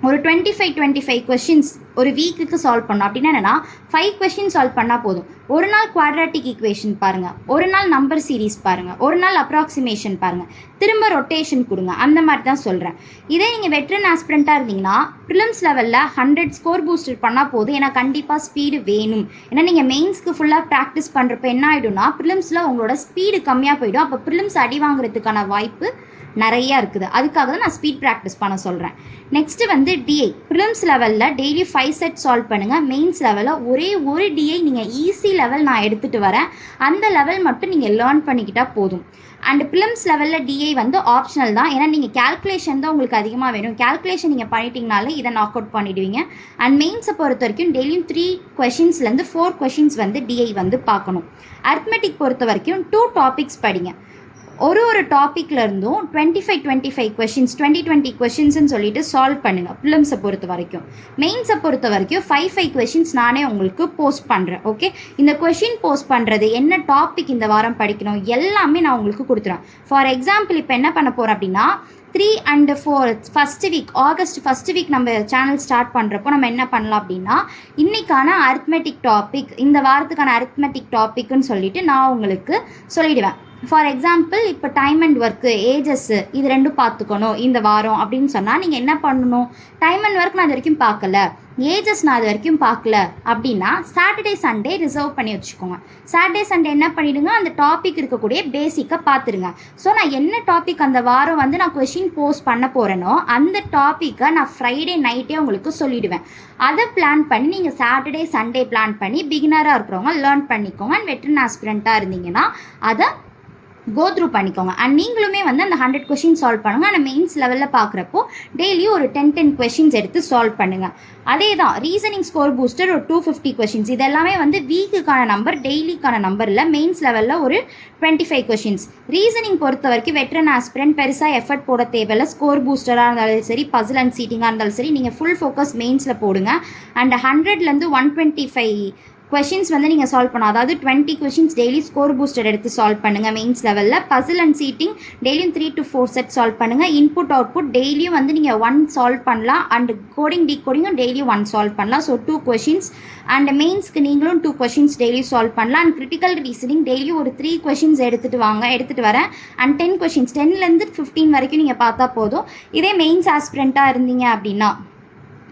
ஒரு 25 கொஷின்ஸ் ஒரு வீக்குக்கு சால்வ் பண்ணோம். அப்படின்னா என்னென்னா 5 கொஷின் சால்வ் பண்ணால் போதும். ஒரு நாள் குவாட்ராட்டிக் ஈக்குவேஷன் பாருங்கள், ஒரு நாள் நம்பர் சீரீஸ் பாருங்கள், ஒரு நாள் அப்ராக்சிமேஷன் பாருங்கள், திரும்ப ரொட்டேஷன் கொடுங்க. அந்த மாதிரி தான் சொல்கிறேன். இதே நீங்கள் வெட்ரன் ஆஸ்பிரண்ட்டாக இருந்தீங்கன்னா ப்ரிலிம்ஸ் லெவலில் 100 ஸ்கோர் பூஸ்டர் பண்ணால் போதும். ஏன்னா கண்டிப்பாக ஸ்பீடு வேணும். ஏன்னா நீங்கள் மெயின்ஸ்க்கு ஃபுல்லாக ப்ராக்டிஸ் பண்ணுறப்ப என்ன ஆகிடும்னா ப்ரிலிம்ஸில் உங்களோட ஸ்பீடு கம்மியாக போயிடும். அப்போ ப்ரிலிம்ஸ் அடி வாங்குறதுக்கான வாய்ப்பு நிறையா இருக்குது. அதுக்காக தான் நான் ஸ்பீட் ப்ராக்டிஸ் பண்ண சொல்கிறேன். நெக்ஸ்ட்டு வந்து டிஐ ப்ரிலிம்ஸ் லெவலில் டெய்லி 5 செட் சால்வ் பண்ணுங்கள். மெயின்ஸ் லெவலில் ஒரே ஒரு டிஐ நீங்கள் ஈஸி லெவல் நான் எடுத்துகிட்டு வரேன். அந்த லெவல் மட்டும் நீங்கள் லேர்ன் பண்ணிக்கிட்டால் போதும். அண்ட் ப்ரிலிம்ஸ் லெவலில் டிஐ வந்து ஆப்ஷனல் தான். ஏன்னா நீங்கள் கேல்குலேஷன் தான் உங்களுக்கு அதிகமாக வேணும். கேல்குலேஷன் நீங்கள் பண்ணிட்டீங்கனாலே இதை நாக் அவுட் பண்ணிவிடுவீங்க. அண்ட் மெயின்ஸை பொறுத்த வரைக்கும் டெய்லியும் 3 கொஷின்ஸ்லேருந்து 4 கொஷின்ஸ் வந்து டிஐ வந்து பார்க்கணும். அரித்மெட்டிக் பொறுத்த வரைக்கும் 2 டாபிக்ஸ் படிங்க. ஒரு டாப்பிக்கில் இருந்தும் 25 கொஷின்ஸ், 20 கொஷின்ஸ்ன்னு சொல்லிட்டு சால்வ் பண்ணுங்கள். ப்ரிலிம்ஸை பொறுத்த வரைக்கும். மெயின்ஸை பொறுத்த வரைக்கும் 5 கொஷின்ஸ் நானே உங்களுக்கு போஸ்ட் பண்ணுறேன். ஓகே, இந்த கொஷின் போஸ்ட் பண்ணுறது, என்ன டாபிக் இந்த வாரம் படிக்கணும், எல்லாமே நான் உங்களுக்கு கொடுத்துறேன். ஃபார் எக்ஸாம்பிள் இப்போ என்ன பண்ண போகிறேன் அப்படின்னா 3 and 4 first week, August first week நம்ம சேனல் ஸ்டார்ட் பண்ணுறப்போ நம்ம என்ன பண்ணலாம் அப்படின்னா இன்றைக்கான அரித்மெட்டிக் டாபிக், இந்த வாரத்துக்கான அரித்மெட்டிக் டாபிக்னு சொல்லிட்டு நான் உங்களுக்கு சொல்லிவிடுவேன். ஃபார் எக்ஸாம்பிள் இப்போ டைம் அண்ட் ஒர்க்கு, ஏஜஸ்ஸு, இது ரெண்டும் பார்த்துக்கணும் இந்த வாரம் அப்படின்னு சொன்னால் நீங்கள் என்ன பண்ணணும், டைம் அண்ட் ஒர்க் நான் அது வரைக்கும் பார்க்கல, ஏஜஸ் நான் அது வரைக்கும் பார்க்கல அப்படின்னா சாட்டர்டே சண்டே ரிசர்வ் பண்ணி வச்சுக்கோங்க. சாட்டர்டே சண்டே என்ன பண்ணிவிடுங்க, அந்த டாபிக் இருக்கக்கூடிய பேசிக்காக பார்த்துருங்க. ஸோ நான் என்ன டாபிக் அந்த வாரம் வந்து நான் கொஷின் போஸ்ட் பண்ண போகிறேனோ அந்த டாப்பிக்கை நான் ஃப்ரைடே நைட்டே உங்களுக்கு சொல்லிவிடுவேன். அதை பிளான் பண்ணி நீங்கள் சாட்டர்டே சண்டே பிளான் பண்ணி பிகினராக இருக்கிறவங்க லேர்ன் பண்ணிக்கோங்க. அண்ட் வெட்ரன் ஆஸ்பிரண்ட்டாக இருந்தீங்கன்னா அதை கோ த்ரூ பண்ணிக்கோங்க. அண்ட் நீங்களுமே வந்து அந்த 100 கொஷின் சால்வ் பண்ணுங்கள். ஆனால் மெயின்ஸ் லெவலில் பார்க்குறப்போ டெய்லியும் ஒரு 10 கொஷின்ஸ் எடுத்து சால்வ் பண்ணுங்கள். அதே தான் ரீசனிங் ஸ்கோர் பூஸ்டர் ஒரு 250 கொஷின்ஸ். இது எல்லாமே வந்து வீக்குக்கான நம்பர், டெய்லிக்கான நம்பரில் மெயின்ஸ் லெவலில் ஒரு 25 கொஷின்ஸ். ரீசனிங் பொறுத்த வரைக்கும் வெட்ரன் ஆஸ்பிரண்ட் பெருசாக எஃபர்ட் போட தேவையில்லை. ஸ்கோர் பூஸ்டராக இருந்தாலும் சரி, பசில் அண்ட் சீட்டிங்காக இருந்தாலும் சரி, நீங்கள் ஃபுல் ஃபோக்கஸ் மெயின்ஸில் போடுங்க. அண்ட் 100லேருந்து 125 கொஷின்ஸ் வந்து நீங்கள் சால்வ் பண்ணணும். அதாவது 20 கொஷின்ஸ் டெய்லி ஸ்கோர் பூஸ்டர் எடுத்து சால்வ் பண்ணுங்கள் மெயின்ஸ் லெவலில். பசில் அண்ட் சீட்டிங் டெய்லியும் 3 to 4 செட் சால்வ் பண்ணுங்கள். இன்புட் அவுட்புட் டெய்லியும் வந்து நீங்கள் 1 சால்வ் பண்ணலாம். அண்ட் கோடிங் டீகோடிங்கும் டெய்லியும் 1 சால்வ் பண்ணலாம். So 2 questions. அண்ட் மெயின்ஸ்க்கு நீங்களும் 2 கொஷின்ஸ் டெய்லி சால்வ் பண்ணலாம். அண்ட் கிரிட்டிக்கல் ரீசனிங் டெய்லியும் ஒரு 3 கொஷின்ஸ் எடுத்துகிட்டு வரேன். அண்ட் 10 கொஷின்ஸ் 10லேருந்து 15 வரைக்கும் நீங்கள் பார்த்தா போதும். இதே மெயின்ஸ் ஆஸ்பிரண்ட்டாக இருந்தீங்க அப்படின்னா,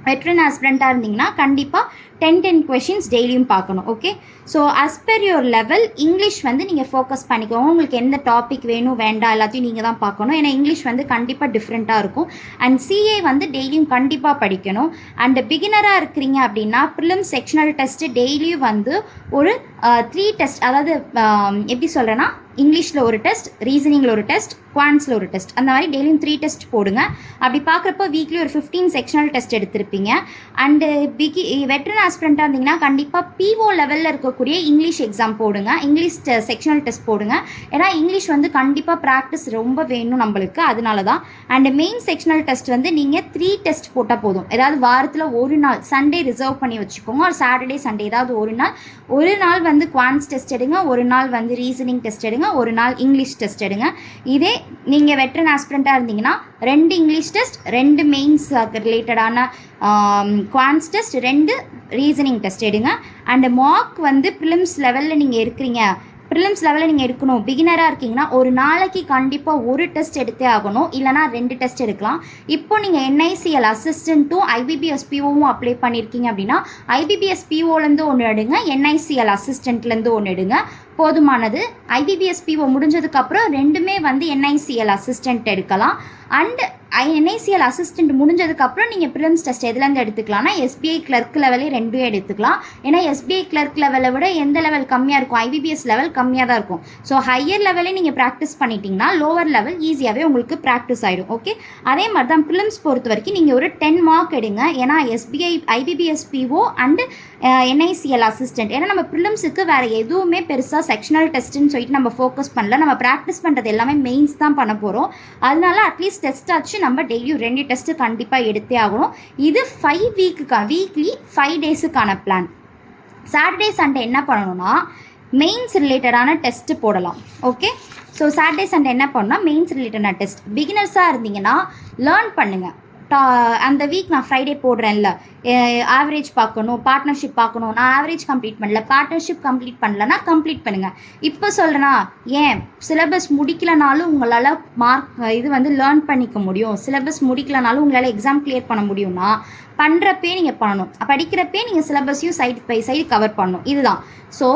வெட்ரன் ஆஸ்பிரண்ட்டாக இருந்தீங்கன்னா கண்டிப்பாக 10 கொஷின்ஸ் டெய்லியும் பார்க்கணும். Okay, so as per your level English வந்து நீங்கள் ஃபோக்கஸ் பண்ணிக்கோங்க. உங்களுக்கு எந்த டாபிக் வேணும் வேண்டாம் எல்லாத்தையும் நீங்கள் தான் பார்க்கணும். ஏன்னா இங்கிலீஷ் வந்து கண்டிப்பாக டிஃப்ரெண்ட்டாக இருக்கும். அண்ட் சிஏ வந்து டெய்லியும் கண்டிப்பாக படிக்கணும். அண்ட் பிகினராக இருக்கிறீங்க அப்படின்னா ப்ரிலிம்ஸ் செக்ஷனல் டெஸ்ட்டு டெய்லியும் வந்து ஒரு 3 டெஸ்ட், அதாவது எப்படி சொல்கிறேன்னா, இங்கிலீஷில் ஒரு டெஸ்ட், ரீசனிங்கில் ஒரு டெஸ்ட், குவான்ஸில் ஒரு டெஸ்ட், அந்த மாதிரி டெய்லியும் 3 டெஸ்ட் போடுங்க. அப்படி பார்க்குறப்போ வீக்லி ஒரு 15 செக்ஷனல் டெஸ்ட் எடுத்திருப்பீங்க. அண்டு வெட்ரன் ஆஸ்பிரண்ட்டாக இருந்தீங்கன்னா கண்டிப்பாக பிஓ லெவலில் இருக்கக்கூடிய இங்கிலீஷ் எக்ஸாம் போடுங்க, இங்கிலீஷ் செக்ஷனல் டெஸ்ட் போடுங்க. ஏன்னா இங்கிலீஷ் வந்து கண்டிப்பாக ப்ராக்டிஸ் ரொம்ப வேணும் நம்மளுக்கு, அதனால தான். அண்டு மெயின் செக்ஷனல் டெஸ்ட் வந்து நீங்கள் 3 டெஸ்ட் போட்டால் போதும். ஏதாவது வாரத்தில் ஒரு நாள் சண்டே ரிசர்வ் பண்ணி வச்சுக்கோங்க, ஒரு சாட்டர்டே சண்டே ஏதாவது ஒரு நாள் வந்து குவான்ஸ் டெஸ்ட் எடுங்க, ஒரு நாள் வந்து ரீசனிங் டெஸ்ட் எடுங்க, ஒரு நாள் இங்கிலீஷ் டெஸ்ட் எடுங்க. இதே நீங்கள் வெட்ரன் ஆஸ்பிரண்ட்டாக இருந்தீங்கன்னா 2 இங்கிலீஷ் டெஸ்ட், 2 மெயின்ஸ் ரிலேட்டடான குவான்ஸ் டெஸ்ட், 2 ரீசனிங் டெஸ்ட் எடுங்க. அண்டு மார்க் வந்து ப்ரிலிம்ஸ் லெவலில் நீங்கள் இருக்கிறீங்க, ப்ரிலிம்ஸ் லெவலில் நீங்கள் எடுக்கணும், பிகினராக இருக்கீங்கன்னா ஒரு நாளைக்கு கண்டிப்பாக ஒரு டெஸ்ட் எடுத்தே ஆகணும், இல்லைனா 2 டெஸ்ட் எடுக்கலாம். இப்போ நீங்கள் என்ஐசிஎல் அசிஸ்டண்ட்டும் ஐபிபிஎஸ் பிஓவும் அப்ளை பண்ணியிருக்கீங்க அப்படின்னா ஐபிபிஎஸ் பிஓலேருந்து ஒன்று எடுங்க, என்ஐசிஎல் அசிஸ்டண்ட்லேருந்து ஒன்று எடுங்க, போதுமானது. ஐபிபிஎஸ் பிஓ முடிஞ்சதுக்கப்புறம் 2மே வந்து என்ஐசிஎல் அசிஸ்டண்ட் எடுக்கலாம். அண்ட் என்ஐசிஎல் அசிஸ்டண்ட் முடிஞ்சதுக்கப்புறம் நீங்கள் ப்ரிலிம்ஸ் டெஸ்ட் எதுலேருந்து எடுத்துக்கலாம்னா எஸ்பிஐ கிளர்க் லெவலே 2 எடுத்துக்கலாம். ஏன்னா எஸ்பிஐ கிளர்க் லெவலை விட எந்த லெவல் கம்மியாக இருக்கும், ஐபிபிஎஸ் லெவல் கம்மியாக தான் இருக்கும். ஸோ ஹையர் லெவலே நீங்கள் ப்ராக்டிஸ் பண்ணிட்டீங்கன்னா லோவர் லெவல் ஈஸியாகவே உங்களுக்கு ப்ராக்டிஸ் ஆகிடும். ஓகே, அதே மாதிரி தான் ப்ரிலிம்ஸ் பொறுத்த வரைக்கும் நீங்கள் ஒரு 10 மார்க் எடுங்க. ஏன்னா SBI IBPS PO and NICL assistant, ஏன்னா நம்ம ப்ரிலிம்ஸுக்கு வேறு எதுவுமே பெருசாக செக்ஷனல் டெஸ்ட்டுன்னு சொல்லிட்டு நம்ம ஃபோக்கஸ் பண்ணல, நம்ம ப்ராக்டிஸ் பண்ணுறது எல்லாமே மெயின்ஸ் தான் பண்ண போகிறோம். அதனால அட்லீஸ்ட் டெஸ்ட் ஆச்சு நம்ம டெய்லியும் 2 டெஸ்ட்டு கண்டிப்பாக எடுத்தே ஆகணும். இது 5 வீக்குக்கான வீக்லி 5 டேஸுக்கான பிளான். சாட்டர்டே சண்டே என்ன பண்ணணும்னா மெயின்ஸ் ரிலேட்டடான டெஸ்ட்டு போடலாம். ஓகே, ஸோ சாட்டர்டே சண்டே என்ன பண்ணணும்னா மெயின்ஸ் ரிலேட்டடான டெஸ்ட். பிகினர்ஸாக இருந்தீங்கன்னா லேர்ன் பண்ணுங்கள். அந்த வீக் நான் ஃப்ரைடே போடுறேன்ல, ஆவரேஜ் பார்க்கணும், பார்ட்னர்ஷிப் பார்க்கணும், நான் ஆவரேஜ் கம்ப்ளீட் பண்ணல, பார்ட்னர்ஷிப் கம்ப்ளீட் பண்ணலன்னா கம்ப்ளீட் பண்ணுங்கள். இப்போ சொல்கிறேன்னா ஏன் சிலபஸ் முடிக்கலனாலும் உங்களால் மார்க் இது வந்து லேர்ன் பண்ணிக்க முடியும், சிலபஸ் முடிக்கலனாலும் உங்களால் எக்ஸாம் கிளியர் பண்ண முடியும்னா பண்ணுறப்பே நீங்கள் பண்ணணும், படிக்கிறப்பே நீங்கள் சிலபஸையும் சைடு பை சைடு கவர் பண்ணணும். இதுதான். ஸோ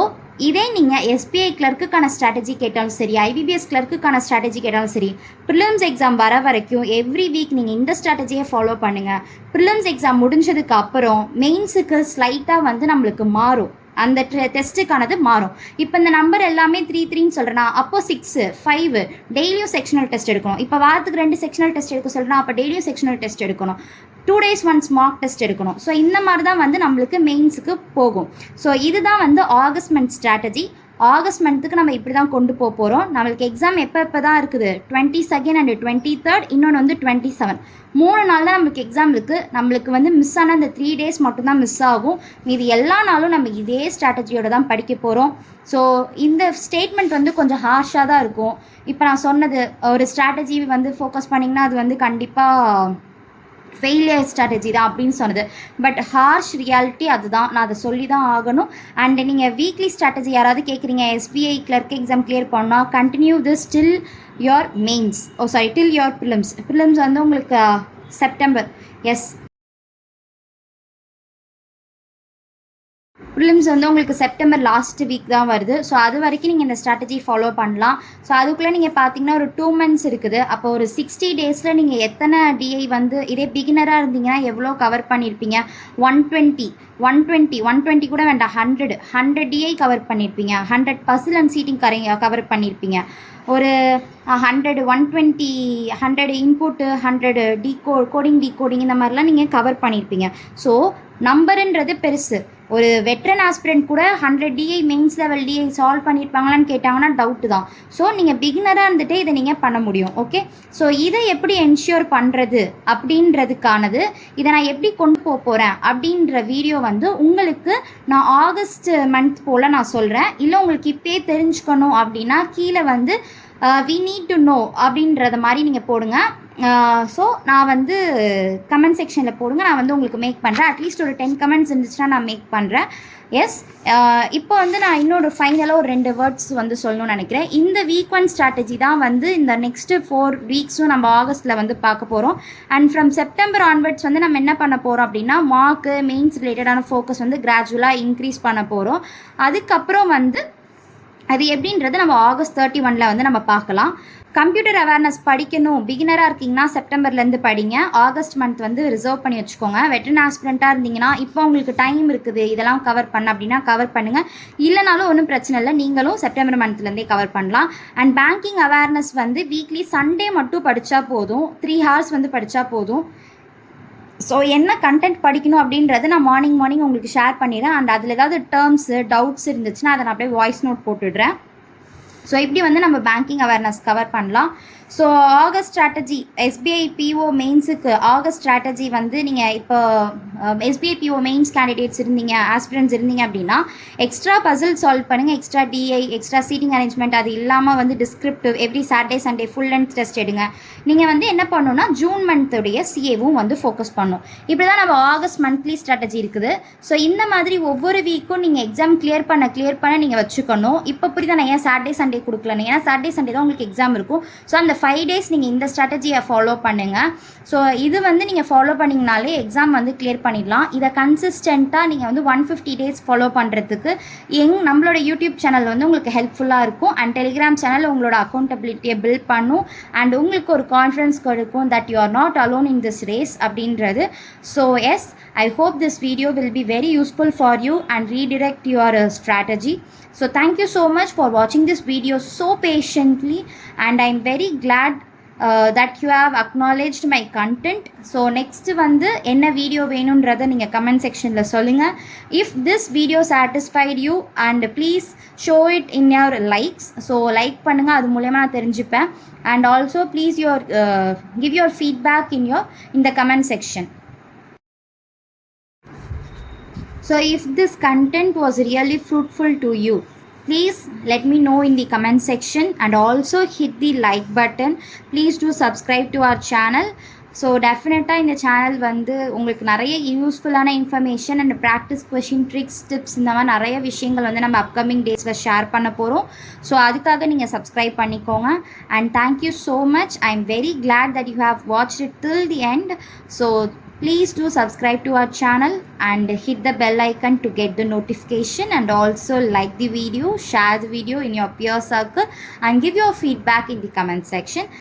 இதே நீங்கள் எஸ்பிஐ கிளர்க்குக்கான ஸ்ட்ராட்டஜி கேட்டாலும் சரி, ஐபிபிஎஸ் கிளர்க்குக்கான ஸ்ட்ராட்டஜி கேட்டாலும் சரி, ப்ரிலிம்ஸ் எக்ஸாம் வர வரைக்கும் எவ்ரி வீக் நீங்கள் இந்த ஸ்ட்ராட்டஜியை ஃபாலோ பண்ணுங்கள். ப்ரிலிம்ஸ் எக்ஸாம் முடிஞ்சதுக்கு அப்புறம் மெயின்ஸுக்கு ஸ்லைட்டாக வந்து நம்மளுக்கு மாறும், அந்த டெஸ்ட்டுக்கானது மாறும். இப்போ இந்த நம்பர் எல்லாமே 3-3ன்னு சொல்கிறேன்னா அப்போ 6, 5 டெய்லியும் செக்ஷனல் டெஸ்ட் எடுக்கணும். இப்போ வாரத்துக்கு 2 செக்ஷனல் டெஸ்ட் எடுக்க சொல்கிறேன்னா அப்போ டெய்லியும் செக்ஷனல் டெஸ்ட் எடுக்கணும், 2 days once மார்க் டெஸ்ட் எடுக்கணும். ஸோ இந்த மாதிரி தான் வந்து நம்மளுக்கு மெயின்ஸுக்கு போகும். ஸோ இதுதான் வந்து ஆகஸ்ட் மந்த் ஸ்ட்ராட்டஜி. ஆகஸ்ட் மந்த்துக்கு நம்ம இப்படி தான் கொண்டு போக போகிறோம். நம்மளுக்கு எக்ஸாம் எப்போ தான் இருக்குது, 22nd and 23rd, இன்னொன்று வந்து 27, 3 நாள் தான் நம்மளுக்கு எக்ஸாம் இருக்குது. நம்மளுக்கு வந்து மிஸ் ஆன அந்த 3 days மட்டும்தான் மிஸ் ஆகும். மீதி எல்லா நாளும் நம்ம இதே ஸ்ட்ராட்டஜியோடு தான் படிக்க போகிறோம். ஸோ இந்த ஸ்டேட்மெண்ட் வந்து கொஞ்சம் ஹார்ஷாக தான் இருக்கும். இப்போ நான் சொன்னது ஒரு ஸ்ட்ராட்டஜி வந்து ஃபோக்கஸ் பண்ணிங்கன்னா அது வந்து கண்டிப்பாக ஃபெயிலியர் ஸ்ட்ராட்டஜி தான் அப்படின்னு சொன்னது. பட் ஹார்ஷ் ரியாலிட்டி அதுதான், நான் அதை சொல்லி தான் ஆகணும். அண்ட் நீங்கள் வீக்லி ஸ்ட்ராட்டஜி யாராவது கேட்குறீங்க, எஸ்பிஐ கிளர்க் எக்ஸாம் கிளியர் பண்ணால் continue this till your mains, till your prelims. Prelims வந்து உங்களுக்கு செப்டம்பர், எஸ் ப்ரிலிம்ஸ் வந்து உங்களுக்கு செப்டம்பர் லாஸ்ட் வீக் தான் வருது. ஸோ அது வரைக்கும் நீங்கள் இந்த ஸ்ட்ராட்டஜி ஃபாலோ பண்ணலாம். ஸோ அதுக்குள்ளே நீங்கள் பார்த்தீங்கன்னா ஒரு 2 months இருக்குது. அப்போ ஒரு 60 days நீங்கள் எத்தனை டிஐ வந்து இதே பிகினராக இருந்தீங்கன்னா எவ்வளோ கவர் பண்ணியிருப்பீங்க, 120 கூட வேண்டாம், 100 டிஐ கவர் பண்ணியிருப்பீங்க, 100 பசில் அண்ட் சீட்டிங் கவர் பண்ணியிருப்பீங்க. ஒரு 100 இன்புட்டு, 100 கோடிங் இந்த மாதிரிலாம் நீங்கள் கவர் பண்ணியிருப்பீங்க. ஸோ நம்பருன்றது பெருசு. ஒரு வெட்ரன் ஆஸ்பிரண்ட் கூட 100 DI mains level DI solve பண்ணியிருப்பாங்களான்னு கேட்டாங்கன்னா டவுட்டு தான். ஸோ நீங்கள் பிகினராக இருந்துகிட்டே இதை நீங்கள் பண்ண முடியும். ஓகே, ஸோ இதை எப்படி என்ஷூர் பண்ணுறது அப்படின்றதுக்கானது, இதை நான் எப்படி கொண்டு போக போகிறேன் அப்படின்ற வீடியோ வந்து உங்களுக்கு நான் ஆகஸ்ட் மந்த் போல் நான் சொல்கிறேன். இல்லை உங்களுக்கு இப்போயே தெரிஞ்சுக்கணும் அப்படின்னா கீழே வந்து வி நீட் டு நோ அப்படின்றத மாதிரி நீங்கள் போடுங்க. ஸோ நான் வந்து கமெண்ட் செக்ஷனில் போடுங்க, நான் வந்து உங்களுக்கு மேக் பண்ணுறேன். அட்லீஸ்ட் ஒரு 10 comments இருந்துச்சுன்னா நான் மேக் பண்ணுறேன். எஸ், இப்போ வந்து நான் இன்னொரு ஃபைனலாக ஒரு 2 வேர்ட்ஸ் வந்து சொல்லணும்னு நினைக்கிறேன். இந்த வீக் 1 ஸ்ட்ராட்டஜி தான் வந்து இந்த நெக்ஸ்ட்டு 4 weeksம் நம்ம ஆகஸ்ட்டில் வந்து பார்க்க போகிறோம். அண்ட் ஃப்ரம் செப்டம்பர் ஆன்வர்ட்ஸ் வந்து நம்ம என்ன பண்ண போகிறோம் அப்படின்னா மார்க்கு மெயின்ஸ் ரிலேட்டடான ஃபோக்கஸ் வந்து கிராஜுவலாக இன்க்ரீஸ் பண்ண போகிறோம். அதுக்கப்புறம் வந்து அது எப்படின்றது நம்ம ஆகஸ்ட் 31 வந்து நம்ம பார்க்கலாம். கம்ப்யூட்டர் அவேர்னஸ் படிக்கணும், பிகினராக இருக்கீங்கன்னா செப்டம்பர்லேருந்து படிங்க. ஆகஸ்ட் மந்த் வந்து ரிசர்வ் பண்ணி வச்சுக்கோங்க. வெட்ரன் ஆஸ்பிரண்ட்டாக இருந்தீங்கன்னா இப்போ உங்களுக்கு டைம் இருக்குது இதெல்லாம் கவர் பண்ண அப்படின்னா கவர் பண்ணுங்கள். இல்லைனாலும் ஒன்றும் பிரச்சனை இல்லை, நீங்களும் செப்டம்பர் மந்த்லேருந்தே கவர் பண்ணலாம். அண்ட் பேங்கிங் அவேர்னஸ் வந்து வீக்லி சண்டே மட்டும் படித்தா போதும், 3 hours வந்து படித்தா போதும். ஸோ என்ன கண்டென்ட் படிக்கணும் அப்படின்றது நான் மார்னிங் உங்களுக்கு ஷேர் பண்ணிடுறேன். அண்ட் அதில் ஏதாவது டேர்ம்ஸு டவுட்ஸ் இருந்துச்சுன்னா அதை நான் அப்படியே வாய்ஸ் நோட் போட்டுடுறேன். ஸோ இப்படி வந்து நம்ம பேங்கிங் அவேர்னஸ் கவர் பண்ணலாம். So August strategy SBI PO மெயின்ஸுக்கு ஆகஸ்ட் ஸ்ட்ராட்டஜி வந்து நீங்கள் இப்போ எஸ்பிஐ பிஓ மெயின்ஸ் கேண்டிடேட்ஸ் இருந்தீங்க, ஆஸ்பிரன்ஸ் இருந்தீங்க அப்படின்னா எக்ஸ்ட்ரா பசில் சால்வ் பண்ணுங்கள், extra DI, extra seating arrangement, அது இல்லாமல் வந்து descriptive every Saturday Sunday full length test எடுங்க. நீங்கள் வந்து என்ன பண்ணணும்னா ஜூன் மந்த்துடைய சிஏவும் வந்து ஃபோக்கஸ் பண்ணணும். இப்படி தான் நம்ம ஆகஸ்ட் மந்த்லி ஸ்ட்ராட்டஜி இருக்குது. ஸோ இந்த மாதிரி ஒவ்வொரு வீக்கும் நீங்கள் எக்ஸாம் கிளியர் பண்ண நீங்கள் வச்சுக்கணும். இப்போ புரியுதா நான் ஏன் சாட்டர்டே சண்டே கொடுக்கலன்னு? ஏன்னா சாட்டர்டே சண்டே தான் உங்களுக்கு எக்ஸாம் இருக்கும். ஸோ அந்த 5 days நீங்கள் இந்த ஸ்ட்ராட்டஜியை ஃபாலோ பண்ணுங்கள். ஸோ இது வந்து நீங்கள் ஃபாலோ பண்ணிங்கனாலே எக்ஸாம் வந்து கிளியர் பண்ணிடலாம். இதை கன்சிஸ்டண்ட்டாக நீங்கள் வந்து 150 days ஃபாலோ பண்ணுறதுக்கு நம்மளோட யூடியூப் சேனல் வந்து உங்களுக்கு ஹெல்ப்ஃபுல்லாக இருக்கும். அண்ட் டெலிகிராம் சேனல் உங்களோட அக்கௌண்டபிலிட்டியை பில்ட் பண்ணும். அண்ட் உங்களுக்கு ஒரு கான்ஃபிடன்ஸ் கொடுக்கும் that you are not alone in this race அப்படின்றது. So yes, I hope this video will be very useful for you and redirect your strategy. So thank you so much for watching this video so patiently, and I'm very glad that you have acknowledged my content. So next வந்து என்ன video வேணும்ன்றதை நீங்கள் comment செக்ஷனில் சொல்லுங்கள். If this video satisfied you, and please show it in your likes. So like பண்ணுங்கள், அது மூலமாக நான் தெரிஞ்சுப்பேன். And also please give your feedback in the comment section. So if this content was really fruitful to you, please let me know in the comment section, and also hit the like button. Please do subscribe to our channel. So டெஃபினட்டாக இந்த channel வந்து உங்களுக்கு நிறைய யூஸ்ஃபுல்லான information and practice question, tricks, tips, இந்த மாதிரி நிறைய விஷயங்கள் வந்து நம்ம அப்கமிங் டேஸில் ஷேர் பண்ண போகிறோம். ஸோ அதுக்காக நீங்கள் சப்ஸ்கிரைப் பண்ணிக்கோங்க. And thank you so much. I am very glad that you have watched it till the end. So please do subscribe to our channel and hit the bell icon to get the notification, and also like the video, share the video in your peer circle, and give your feedback in the comment section.